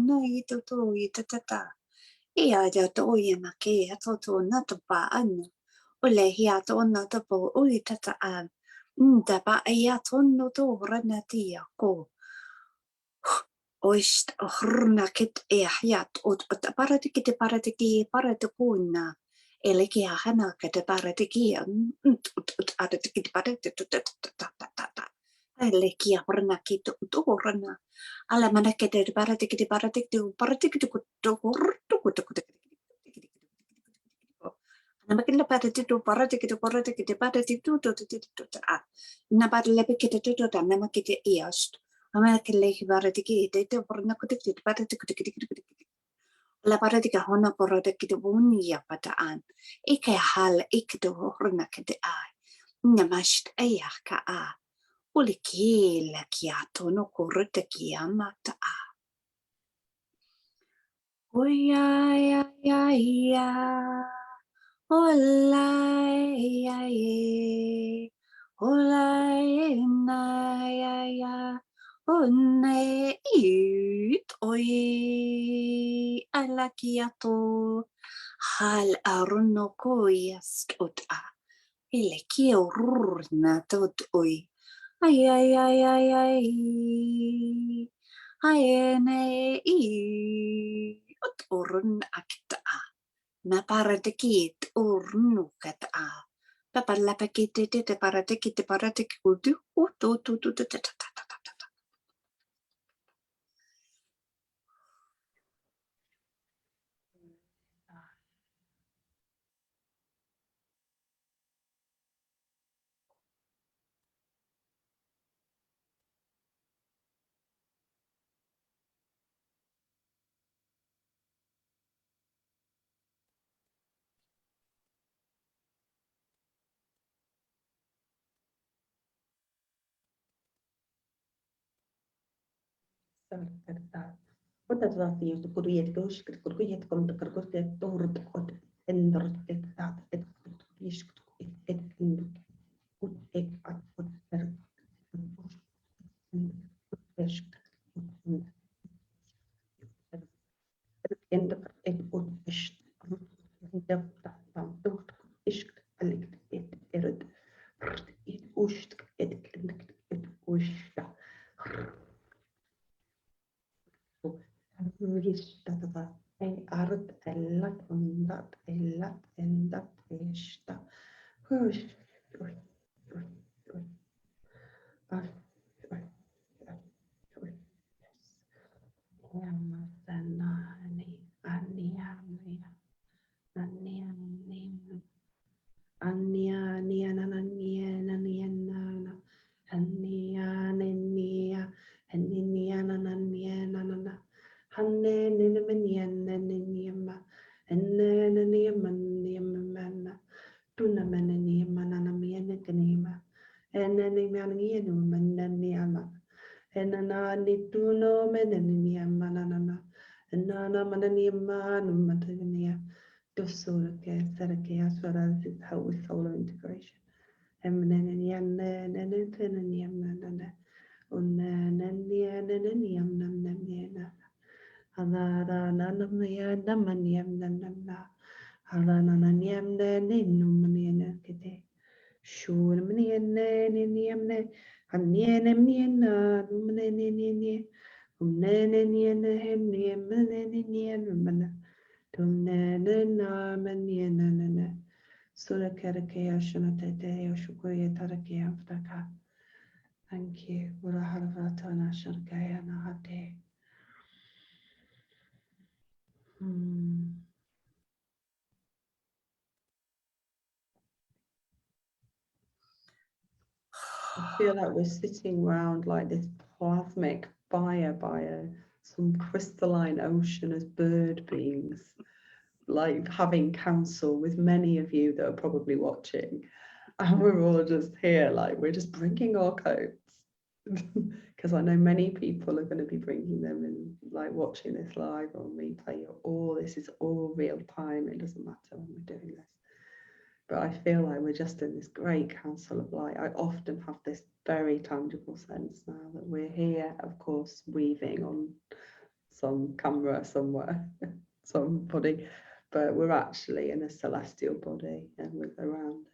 nai tō I tata. I aja tō I na ke ato tō na ta pā anu. O lehi ato na ta pō o I tata an. Nta pa ai ato no tō rana tia ko. Oist hrna kit e hiat o ta paratiki te paratiki paratokuna. Ele ki a hana ka te paratiki aratiki te paratiki ele ki a hrna ki to hrna. Ala mana ke te paratiki te paratiki to Namakila paratiki to paratiki to Nabatlepe ki te to namakite east. Amakele paratiki te hrna kutik paratiki La paratika hona porota ki te wunia pataan. Ike hal ik de horna ki te ai. Namast ea ka a. Uli ki la ki a tono korota ki a mata a. Oia ia ia ia. Ola ia ia. Ola ina ia ia. One it oi alakiato hal aruno koiast ota ele kio rurna tot oi ai ai ai ai ai ai ene I ot urun akta na para te kit urnu kata papalla pakite te para te kite kudu tu What does that use to create those create come to create torut od ender that it is it put it at put there end it put is the tam dort is alik it erid it usht it usht Ristava ei art ellat undat ellat endat esta. Hush. help with solar integration. Thank you. I feel like we're sitting around like this plasmic fire some crystalline ocean as bird beings, like having counsel with many of you that are probably watching, and we're all just here like we're just bringing our coats because I know many people are going to be bringing them and like watching this live on replay. This is all real time. It doesn't matter when we're doing this. But I feel like we're just in this great council of light. I often have this very tangible sense now that we're here, of course, weaving on some camera somewhere, somebody, but we're actually in a celestial body and we're around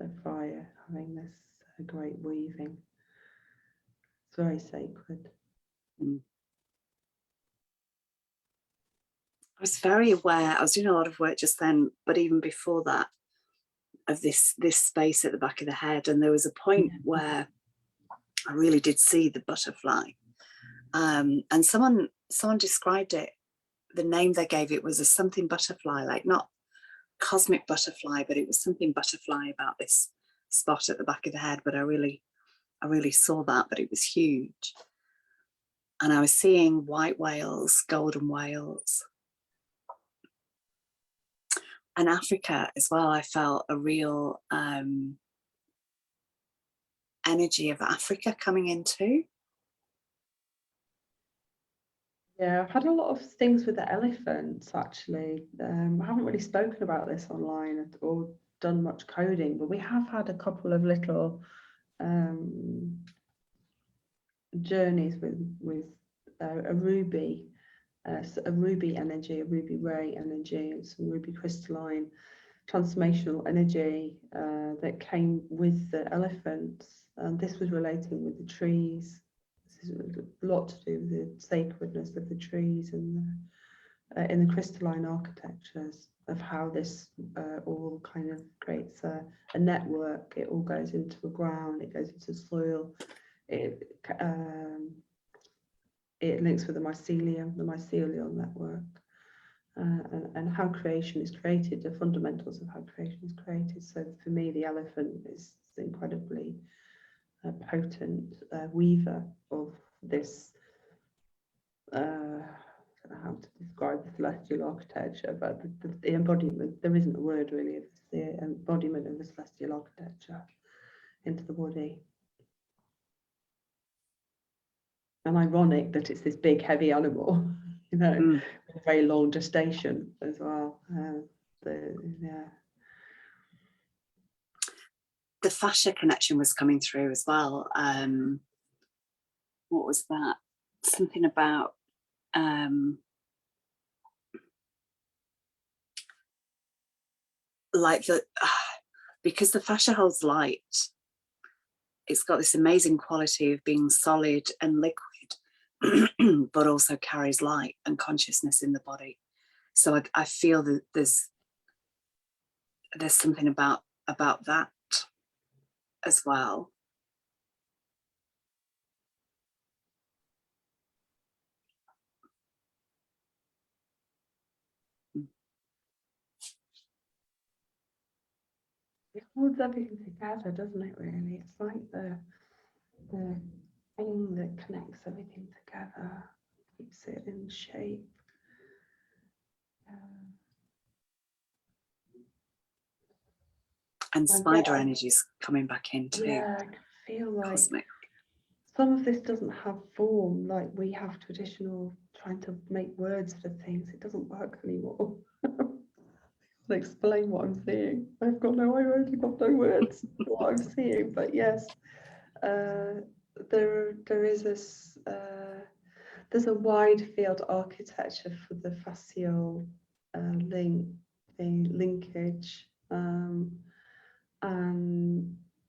a fire having this great weaving. It's very sacred. I was very aware, I was doing a lot of work just then, but even before that, of this space at the back of the head, and there was a point where I really did see the butterfly, and someone described it, the name they gave it was a something butterfly, like not cosmic butterfly, but it was something butterfly about this spot at the back of the head. But I really saw that, but it was huge, and I was seeing white whales, golden whales. And Africa as well, I felt a real energy of Africa coming in too. Yeah, I've had a lot of things with the elephants actually. I haven't really spoken about this online or done much coding, but we have had a couple of little journeys with a ruby energy, a ruby ray energy, and some ruby crystalline transformational energy that came with the elephants. And this was relating with the trees. This is a lot to do with the sacredness of the trees and in the crystalline architectures of how this all kind of creates a network. It all goes into the ground, it goes into soil, it links with the mycelial network, and how creation is created, the fundamentals of how creation is created. So for me, the elephant is incredibly potent weaver of this, I don't know how to describe the celestial architecture, but the embodiment, there isn't a word really, it's the embodiment of the celestial architecture into the body. And ironic that it's this big heavy animal, you know, with a very long gestation as well. The fascia connection was coming through as well. What was that? Something about like because the fascia holds light, it's got this amazing quality of being solid and liquid, but also carries light and consciousness in the body. So I feel that there's something about that as well. It holds everything together, doesn't it, really? It's like the thing that connects everything together, keeps it in shape. And spider energy's coming back in too. Yeah, I can feel like cosmic. some of this doesn't have form, like we have traditional trying to make words for things. It doesn't work anymore. I'll explain what I'm seeing. I've only got no words for what I'm seeing. But yes, there is this. There's a wide field architecture for the fascial linkage, and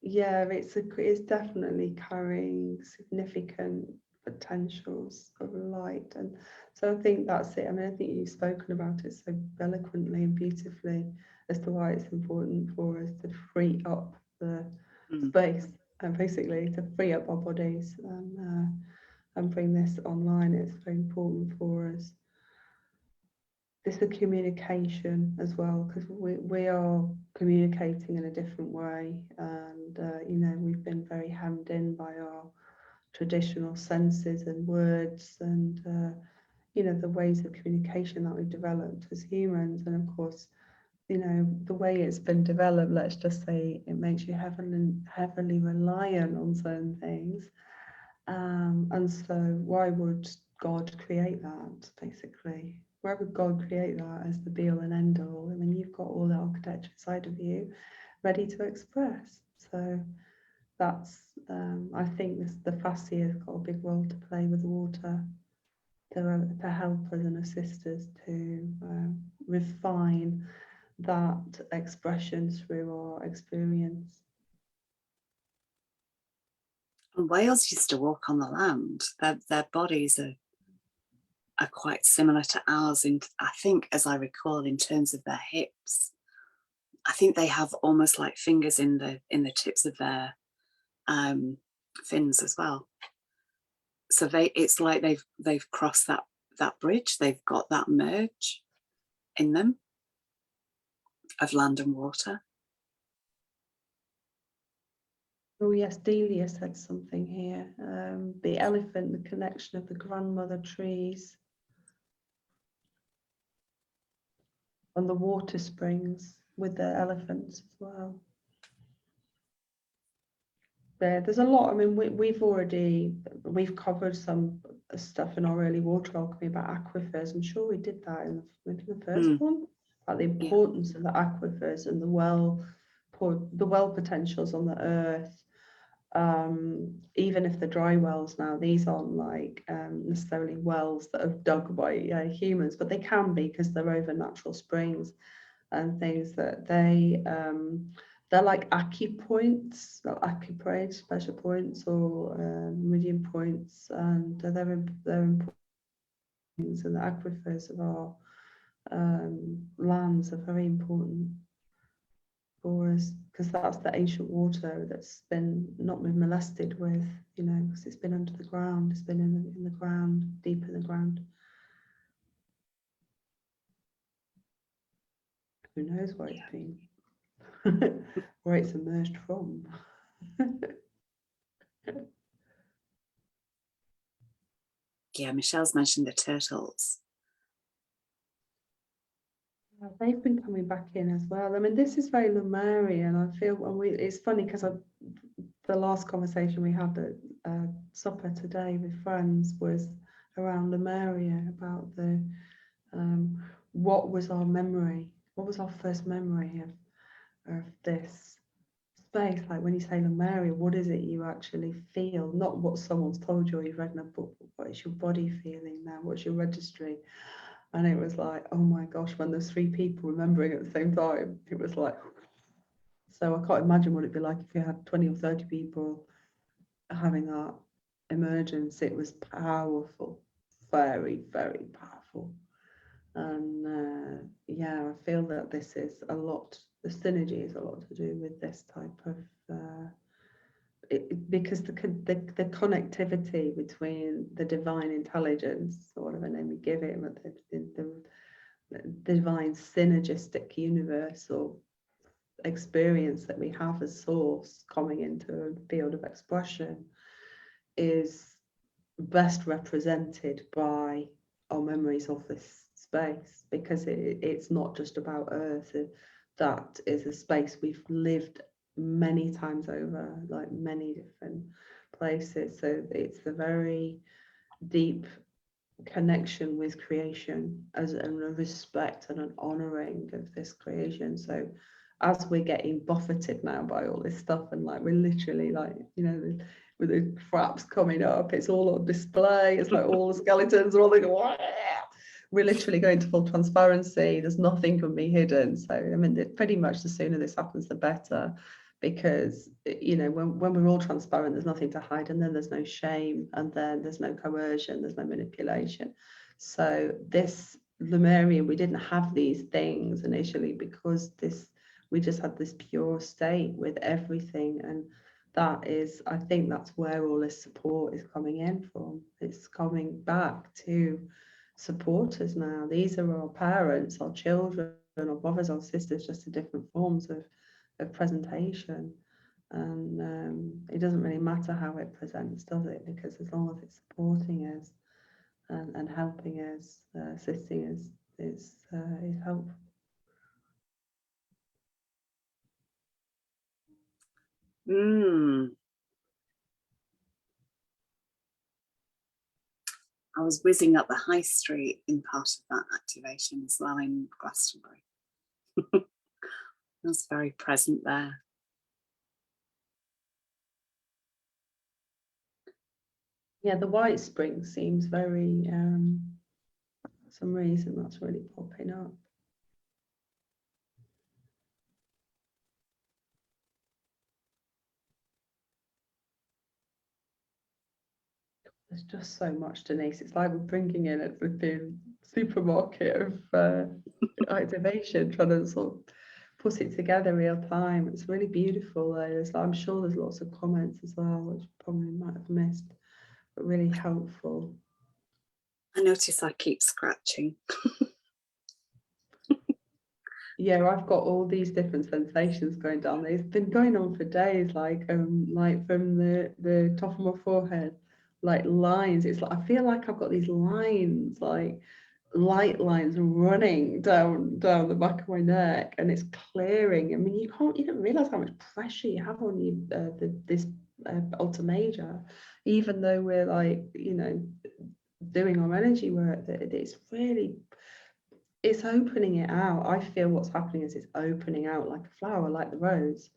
yeah, it's definitely carrying significant potentials of light, and so I think that's it. I mean, I think you've spoken about it so eloquently and beautifully as to why it's important for us to free up the space, and basically to free up our bodies and bring this online. It's very important for us. It's the communication as well, because we are communicating in a different way, and you know, we've been very hemmed in by our traditional senses and words, and you know, the ways of communication that we've developed as humans. And of course, you know, the way it's been developed, let's just say, it makes you heavily reliant on certain things. And so why would God create that, basically? Why would God create that as the be all and end all? I mean, you've got all the architecture side of you ready to express. So that's, I think the fascia has got a big role to play with the water to help us and assist us to refine that expression through our experience. And whales used to walk on the land. Their bodies are quite similar to ours, in I think, as I recall, in terms of their hips. I think they have almost like fingers in the tips of their fins as well. So it's like they've crossed that bridge. They've got that merge in them of land and water. Oh yes, Delia said something here. The elephant, the connection of the grandmother trees and the water springs with the elephants as well. There's a lot. I mean, we've covered some stuff in our early water alchemy about aquifers. I'm sure we did that in maybe the first one, about the importance of the aquifers and the well potentials on the earth. Even if they're dry wells now, these aren't like necessarily wells that are dug by humans, but they can be, because they're over natural springs and things that they're like acupoints, or acupoints, pressure points, or meridian points, and they're important. And the aquifers of our lands are very important for us, because that's the ancient water that's not been molested with, you know, because it's been under the ground, it's been in the ground, deep in the ground. Who knows where it's been, where it's emerged from. Yeah, Michelle's mentioned the turtles. They've been coming back in as well. I mean, this is very Lemurian. I feel it's funny because the last conversation we had at supper today with friends was around Lemuria, about the what was our memory? What was our first memory of this space? Like when you say Lemuria, what is it you actually feel? Not what someone's told you or you've read in a book, but what is your body feeling now? What's your registry? And it was like, oh my gosh, when there's 3 people remembering at the same time, it was like, so I can't imagine what it'd be like if you had 20 or 30 people having that emergence. It was powerful, very, very powerful. And yeah, I feel that this is a lot, the synergy is a lot to do with this type of, because the connectivity between the divine intelligence, or whatever name we give it, but the divine synergistic universal experience that we have as source coming into a field of expression, is best represented by our memories of this space, because it's not just about earth. that is a space we've lived many times over, like many different places. So it's a very deep connection with creation as and a respect and an honoring of this creation. So as we're getting buffeted now by all this stuff, and like we're literally like, you know, with the fraps coming up, it's all on display, it's like all the skeletons are all like, "Wah!" We're literally going to full transparency, there's nothing can be hidden. So I mean, pretty much the sooner this happens the better, because you know, when we're all transparent, there's nothing to hide, and then there's no shame, and then there's no coercion, there's no manipulation. So this Lemurian, we didn't have these things initially, because we just had this pure state with everything. And that is, I think that's where all this support is coming in from. It's coming back to support us now. These are our parents, our children, our brothers, our sisters, just in different forms of presentation. And it doesn't really matter how it presents, does it? Because as long as it's supporting us and helping us, assisting us, it's helpful. I was whizzing up the high street in part of that activation as well in Glastonbury. I was very present there. Yeah, the White Spring seems very, for some reason that's really popping up. There's just so much, Denise. It's like we're bringing in a flipping supermarket of activation, trying to sort of put it together real time. It's really beautiful though. I'm sure there's lots of comments as well, which probably might have missed, but really helpful. I notice I keep scratching. Yeah, I've got all these different sensations going down there. It's been going on for days, like from the top of my forehead, like lines. It's like I feel like I've got these lines, like light lines running down the back of my neck, and it's clearing. I mean, you don't realize how much pressure you have on you this alter major, even though we're like, you know, doing our energy work. That it's opening it out. I feel what's happening is it's opening out like a flower, like the rose.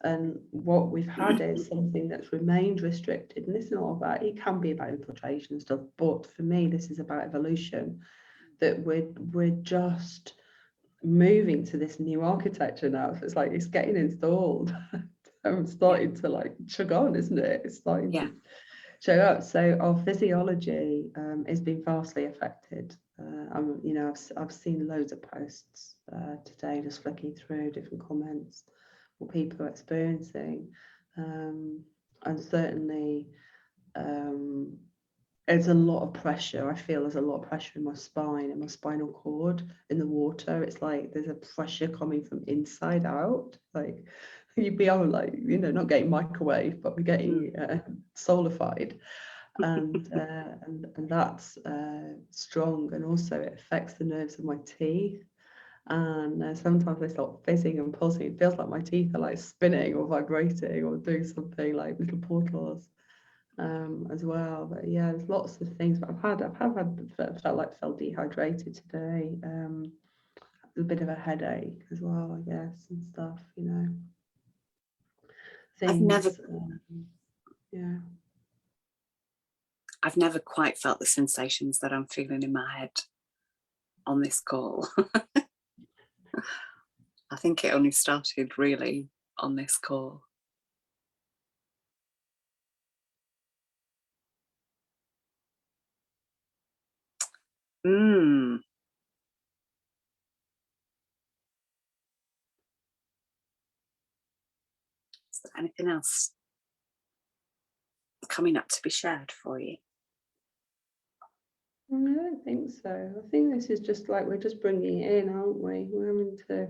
And what we've had is something that's remained restricted. And this is not about, it can be about infiltration and stuff, but for me, this is about evolution, that we're just moving to this new architecture now. So it's like it's getting installed. I'm starting to like chug on, isn't it? It's starting to show up. So our physiology is being vastly affected. You know, I've seen loads of posts today, just flicking through different comments, what people are experiencing, and certainly there's a lot of pressure. I feel there's a lot of pressure in my spine and my spinal cord in the water. It's like there's a pressure coming from inside out. Like you'd be able, like, you know, not getting microwave, but we're getting solidified. And that's strong, and also it affects the nerves of my teeth. And sometimes they start fizzing and pulsing. It feels like my teeth are like spinning or vibrating or doing something, like little portals as well. But yeah, there's lots of things. But felt dehydrated today. A bit of a headache as well, I guess, and stuff. You know, things. I've never quite felt the sensations that I'm feeling in my head on this call. I think it only started really on this call. Is there anything else coming up to be shared for you? I don't think so. I think this is just like, we're just bringing it in, aren't we? We're having to.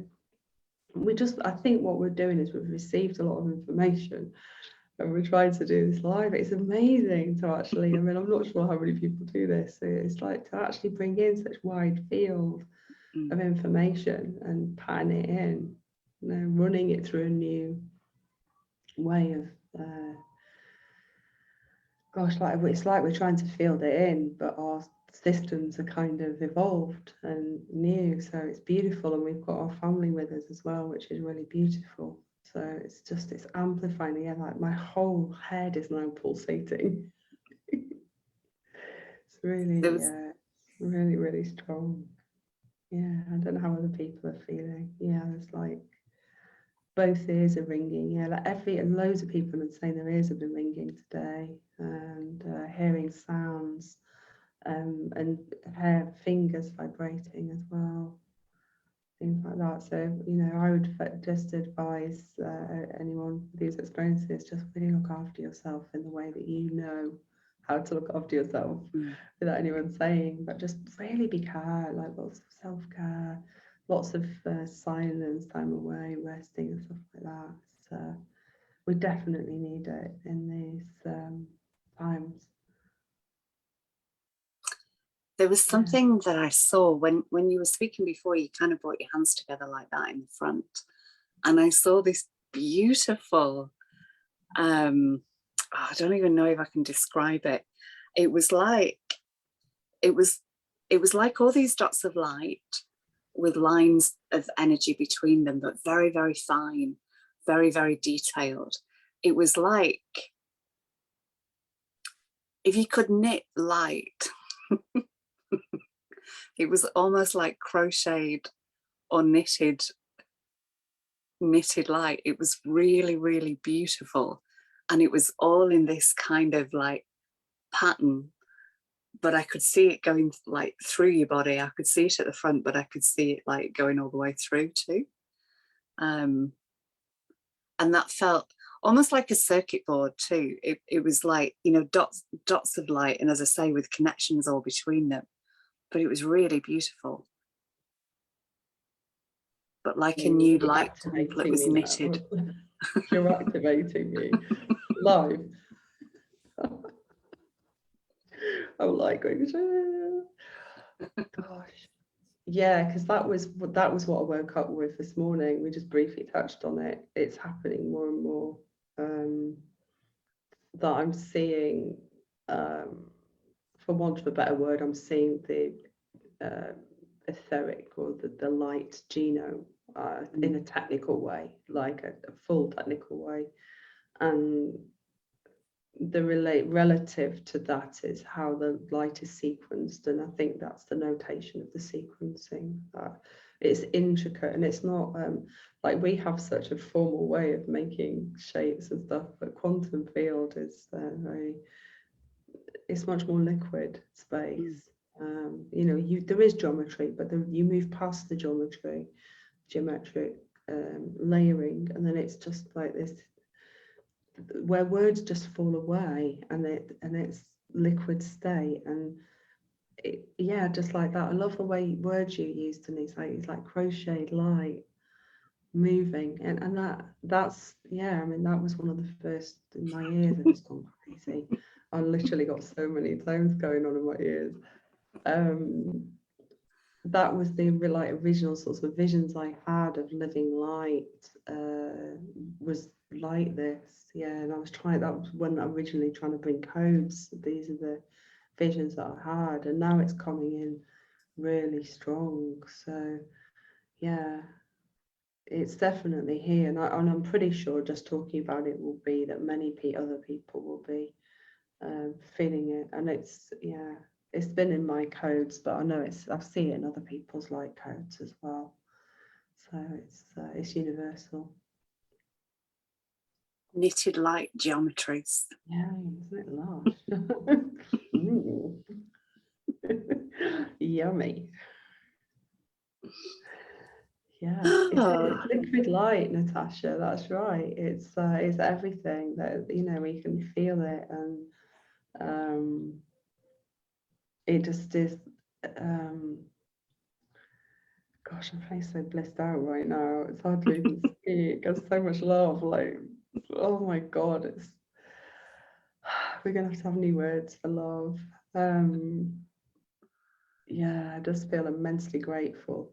I think what we're doing is we've received a lot of information, and we're trying to do this live. It's amazing to actually, I mean, I'm not sure how many people do this. It's like to actually bring in such wide field of information and pan it in. running it through a new way of like it's like we're trying to field it in, but our systems are kind of evolved and new, so it's beautiful. And we've got our family with us as well, which is really beautiful. So it's amplifying. Yeah, like my whole head is now pulsating. It's really really, really strong. Yeah, I don't know how other people are feeling. Yeah, it's like both ears are ringing. Yeah, like loads of people have been saying their ears have been ringing today, and hearing sounds, and fingers vibrating as well, things like that. So, I would just advise anyone with these experiences, just really look after yourself in the way that you know how to look after yourself, without anyone saying, but just really be care, like lots of self-care, lots of silence, time away, resting and stuff like that. So we definitely need it in these times. There was something that I saw when you were speaking before. You kind of brought your hands together like that in the front, and I saw this beautiful, I don't even know if I can describe it. It was like all these dots of light with lines of energy between them, but very, very fine, very, very detailed. It was like if you could knit light. It was almost like crocheted or knitted light. It was really, really beautiful, and it was all in this kind of like pattern, but I could see it going like through your body. I could see it at the front, but I could see it like going all the way through too. And that felt almost like a circuit board too. It was like, dots of light, and as I say, with connections all between them, but it was really beautiful. But like a new light temple, it was knitted. You're activating me live. I'm like going, gosh. Yeah, because that was what I woke up with this morning. We just briefly touched on it. It's happening more and more, that I'm seeing, for want of a better word, I'm seeing the etheric or the light genome in a technical way, like a full technical way. And the relative to that is how the light is sequenced, and I think that's the notation of the sequencing, that it's intricate, and it's not like we have such a formal way of making shapes and stuff, but quantum field is it's much more liquid space. There is geometry, but you move past the geometric layering, and then it's just like this, where words just fall away, and it's liquid state, and just like that. I love the way words you use, Denise. It's like crocheted light moving, and that's I mean, that was one of the first in my ears. I've just gone crazy. I literally got so many sounds going on in my ears. That was the original sorts of visions I had of living light, was like this. And that was when I originally trying to bring codes. These are the visions that I had, and now it's coming in really strong. So it's definitely here, and I'm pretty sure just talking about it will be that many other people will be feeling it, and it's been in my codes, but I know I see it in other people's light codes as well. So it's universal. Knitted light geometries. Yeah, isn't it lush? Yummy. Yeah, it's liquid light, Natasha. That's right. It's everything that we can feel it, and it just is. Gosh, I'm feeling so blissed out right now. It's hard to even speak. There's so much love. Like, oh my God, we're gonna have to have new words for love. I just feel immensely grateful.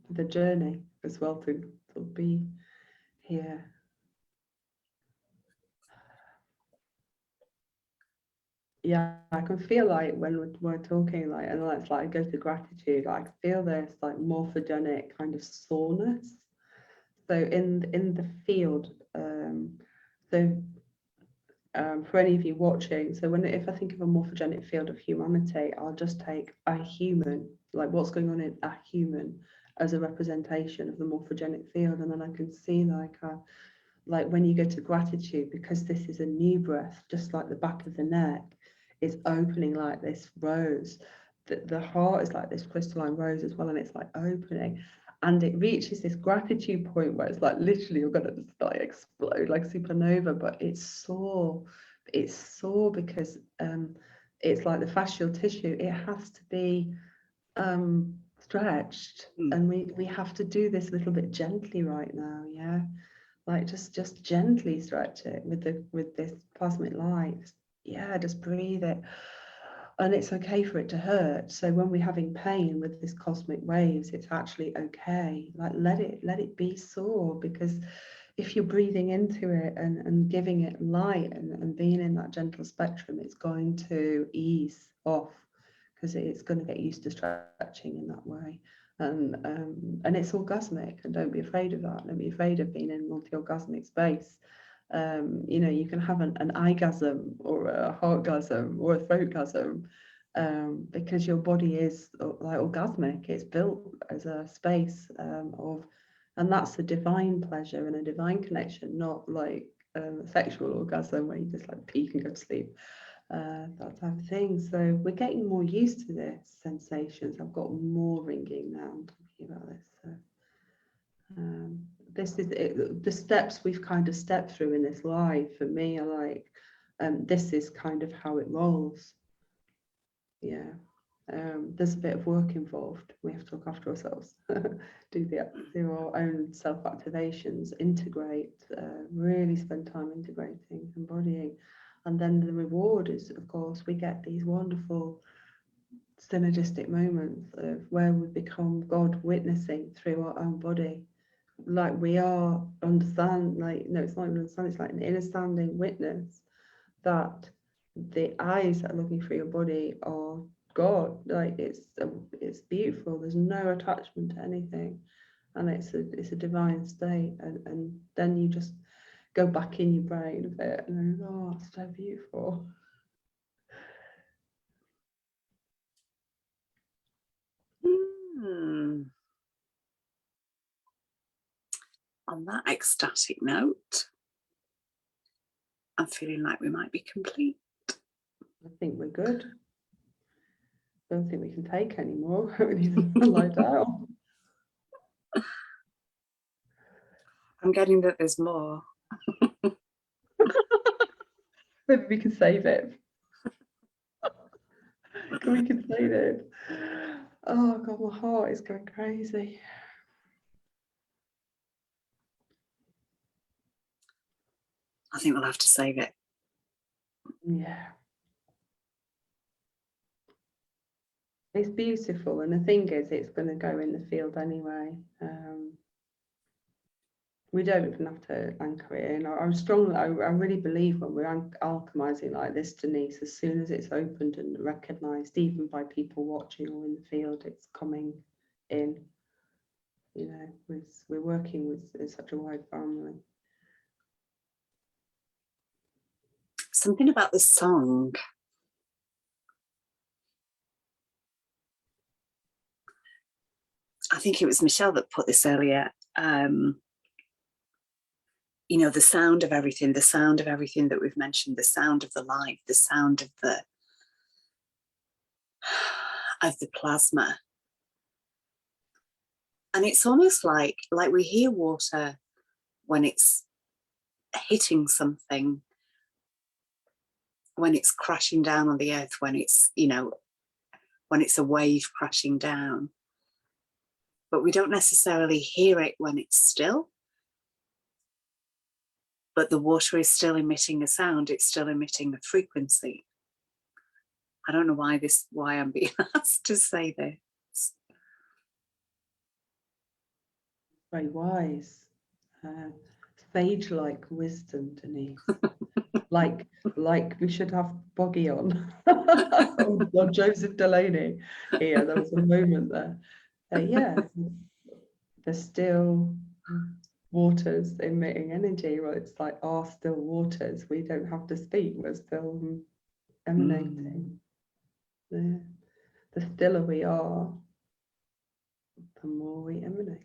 the journey as well to be here. Yeah, I can feel like when we're talking, like, and it's like I go to gratitude, I can feel this like morphogenic kind of soreness. So in the field, for any of you watching, so if I think of a morphogenic field of humanity, I'll just take a human, like what's going on in a human, as a representation of the morphogenic field, and then I can see like when you go to gratitude, because this is a new breath, just like the back of the neck is opening like this rose. The heart is like this crystalline rose as well, and it's like opening, and it reaches this gratitude point where it's like literally you're gonna just like explode like supernova. But it's sore. It's sore because it's like the fascial tissue. It has to be stretched, and we have to do this a little bit gently right now. Yeah, like just gently stretch it with this plasmic light. Yeah, just breathe it, and it's okay for it to hurt. So when we're having pain with this cosmic waves, it's actually okay. Like let it be sore, because if you're breathing into it and giving it light and being in that gentle spectrum, it's going to ease off, because it's going to get used to stretching in that way. And it's orgasmic, and don't be afraid of that. Don't be afraid of being in multi-orgasmic space. You know, you can have an eyegasm or a heartgasm or a throatgasm, because your body is like orgasmic. It's built as a space of, and that's a divine pleasure and a divine connection, not like a sexual orgasm where you just like peak and go to sleep. That type of thing. So we're getting more used to this sensations. I've got more ringing now. I'm talking about this. So this is it, the steps we've kind of stepped through in this live. For me, are like this is kind of how it rolls. Yeah. There's a bit of work involved. We have to look after ourselves, do our own self-activations, integrate, really spend time integrating, embodying. And then the reward is, of course, we get these wonderful synergistic moments of where we become God witnessing through our own body. Like we are understand, like, no, it's not even understand, it's like an understanding witness that the eyes that are looking through your body are God. Like it's beautiful. There's no attachment to anything, and it's a divine state. And then you just go back in your brain a bit and oh, it's so beautiful. On that ecstatic note, I'm feeling like we might be complete. I think we're good. Don't think we can take any more. We need to lie down. I'm getting that there's more. Maybe we can save it. We can save it. Oh God, my heart is going crazy. I think we'll have to save it. Yeah. It's beautiful, and the thing is, it's going to go in the field anyway. We don't even have to anchor it in. I really believe when we're alchemizing like this, Denise, as soon as it's opened and recognized, even by people watching or in the field, it's coming in. You know, we're working with such a wide family. Something about the song. I think it was Michelle that put this earlier. You know, the sound of everything that we've mentioned, the sound of the light, the sound of the plasma. And it's almost like we hear water when it's hitting something, when it's crashing down on the earth, when it's, you know, when it's a wave crashing down. But we don't necessarily hear it when it's still. But the water is still emitting a sound, it's still emitting a frequency. I don't know why I'm being asked to say this. very wise, sage-like wisdom, Denise. like we should have Boggy on, or Joseph Delaney. Yeah, there was a moment there. Yeah, the still waters emitting energy. Well, it's like our still waters. We don't have to speak. We're still emanating. The stiller we are, the more we emanate.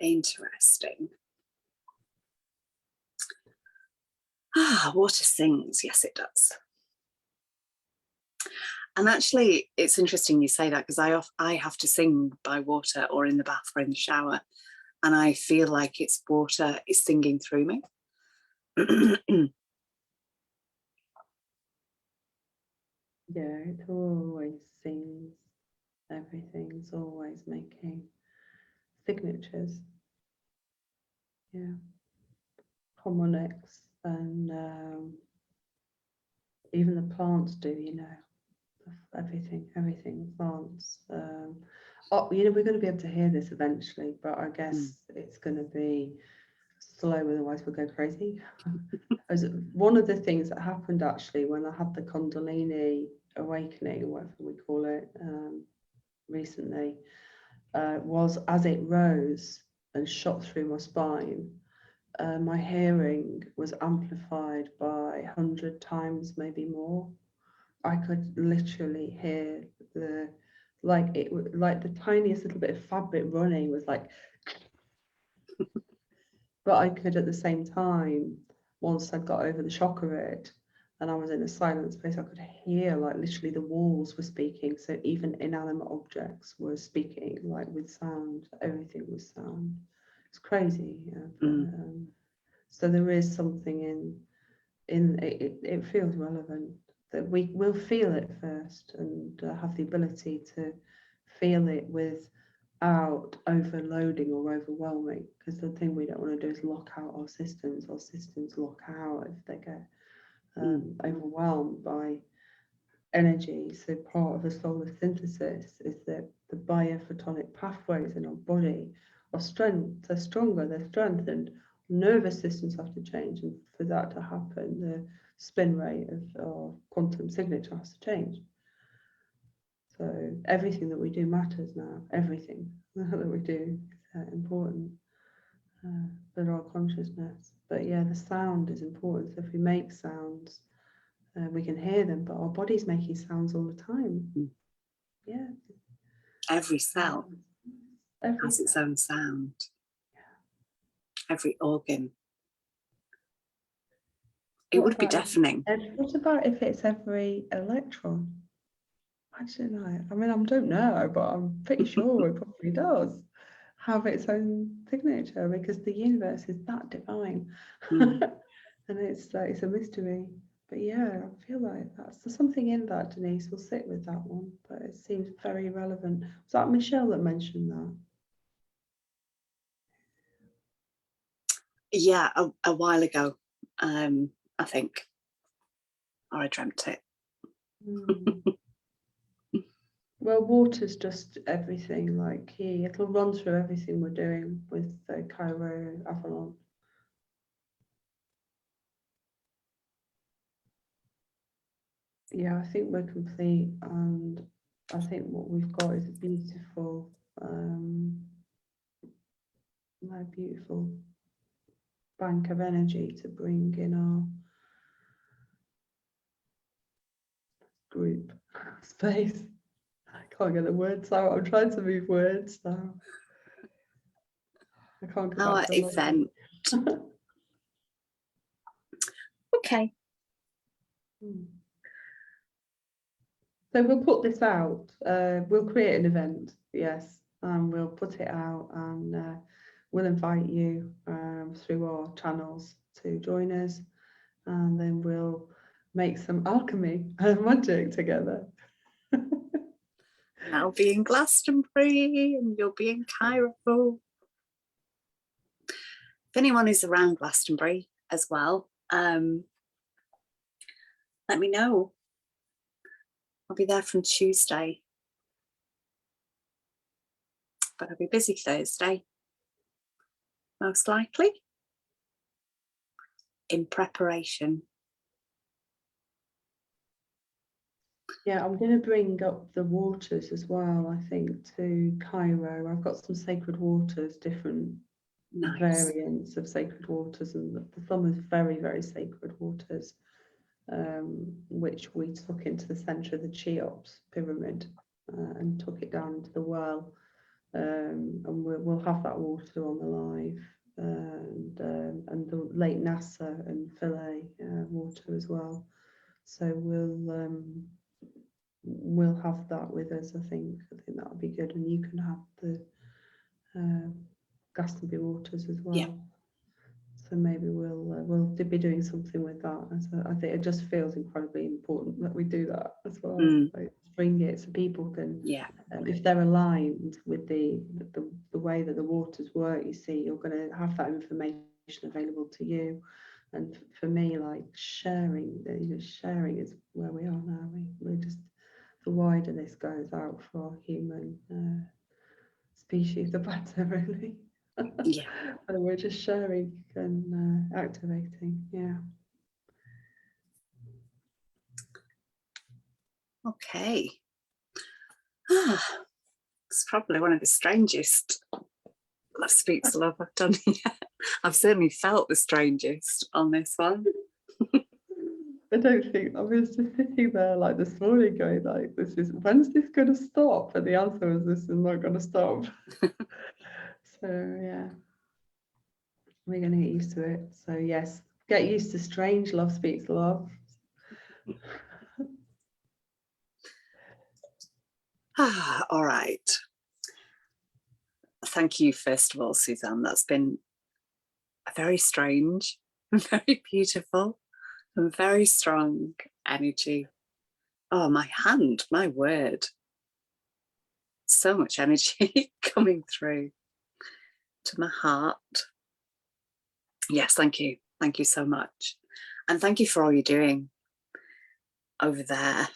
Interesting. Water sings. Yes, it does. And actually, it's interesting you say that, because I have to sing by water, or in the bath or in the shower, and I feel like it's water is singing through me. Yeah, it always sings. Everything's always making signatures. Yeah, harmonics, and even the plants do. You know, everything plants. You know, we're going to be able to hear this eventually, but I guess it's going to be slow, otherwise we'll go crazy. As one of the things that happened actually when I had the Kundalini awakening, or whatever we call it, recently, was as it rose and shot through my spine, my hearing was amplified by 100 times, maybe more. I could literally hear like the tiniest little bit of fabric running was like, but I could at the same time, once I got over the shock of it and I was in a silent space, I could hear like literally the walls were speaking. So even inanimate objects were speaking, like with sound. Everything was sound. It's crazy. Yeah, but, so there is something in it. It feels relevant that we will feel it first, and have the ability to feel it without overloading or overwhelming, because the thing we don't want to do is lock out our systems. Our systems lock out if they get overwhelmed by energy. So part of the solar synthesis is that the biophotonic pathways in our body are they're stronger, they're strengthened. Nervous systems have to change, and for that to happen, the spin rate of our quantum signature has to change. So everything that we do matters now. Everything that we do is important for our consciousness. But yeah, the sound is important. So if we make sounds, we can hear them, but our body's making sounds all the time. Yeah. Every cell has its own sound. Every organ. It would be deafening. And what about if it's every electron? Imagine that. I mean, I don't know, but I'm pretty sure it probably does have its own signature, because the universe is that divine. And it's a mystery. But yeah, I feel like there's something in that, Denise. We'll sit with that one, but it seems very relevant. Was that Michelle that mentioned that? Yeah, a while ago, I think, or I dreamt it. Well, water's just everything. Like it'll run through everything we're doing with Cairo, Avalon. Yeah, I think we're complete, and I think what we've got is a beautiful, beautiful bank of energy to bring in our group space. I can't get the words out. I'm trying to move words now. I can't get Our event. Okay. So we'll put this out. We'll create an event, yes, and we'll put it out, and we'll invite you through our channels to join us, and then we'll make some alchemy and magic together. I'll be in Glastonbury and you'll be in Cairo. If anyone is around Glastonbury as well, let me know. I'll be there from Tuesday But I'll be busy Thursday, most likely, in preparation. Yeah, I'm going to bring up the waters as well, I think, to Cairo. I've got some sacred waters, different variants of sacred waters, and the thumb is very, very sacred waters, which we took into the centre of the Cheops pyramid and took it down into the well. And we'll have that water on the live, and the Lake Nasser and Philae water as well. So we'll have that with us. I think that'll be good, and you can have the Glastonbury waters as well. Yeah. So maybe we'll be doing something with that. I think it just feels incredibly important that we do that as well. Like, bring it so people can, if they're aligned with the way that the waters work, you see, you're going to have that information available to you. And for me, like sharing is where we are now. We're just, the wider this goes out for our human species, the better, really. Yeah. And we're just sharing and activating. Yeah. Okay. It's probably one of the strangest Love Speaks Love I've done yet. I've certainly felt the strangest on this one. I don't think, I was just sitting there like this morning going like, when's this going to stop? And the answer was, this is not going to stop. So yeah, we're going to get used to it. So yes, get used to strange Love Speaks Love. All right. Thank you, first of all, Susanne. That's been a very strange, very beautiful, and very strong energy. Oh, my hand, my word. So much energy coming through to my heart. Yes, thank you. Thank you so much. And thank you for all you're doing over there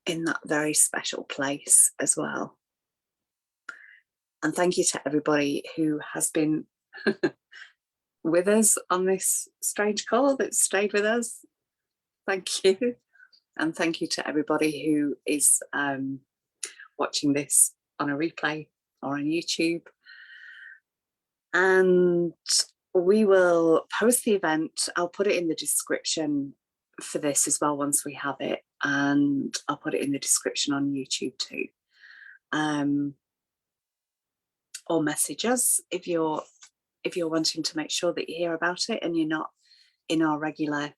in that very special place as well. And thank you to everybody who has been with us on this strange call, that stayed with us. Thank you. And thank you to everybody who is watching this on a replay or on YouTube. And we will post the event. I'll put it in the description for this as well once we have it. And I'll put it in the description on YouTube too. Or message us if you're wanting to make sure that you hear about it and you're not in our regular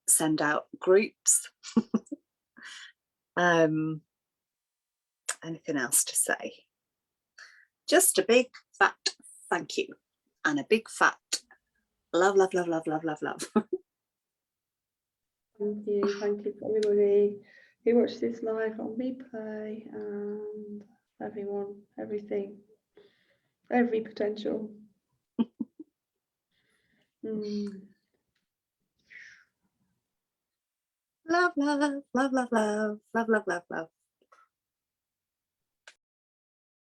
send out groups. Anything else to say? Just a big fat thank you and a big fat love, love, love, love, love, love, love. Thank you for everybody who watched this live on replay, and everyone, everything, every potential. Love, love, love, love, love, love, love, love, love.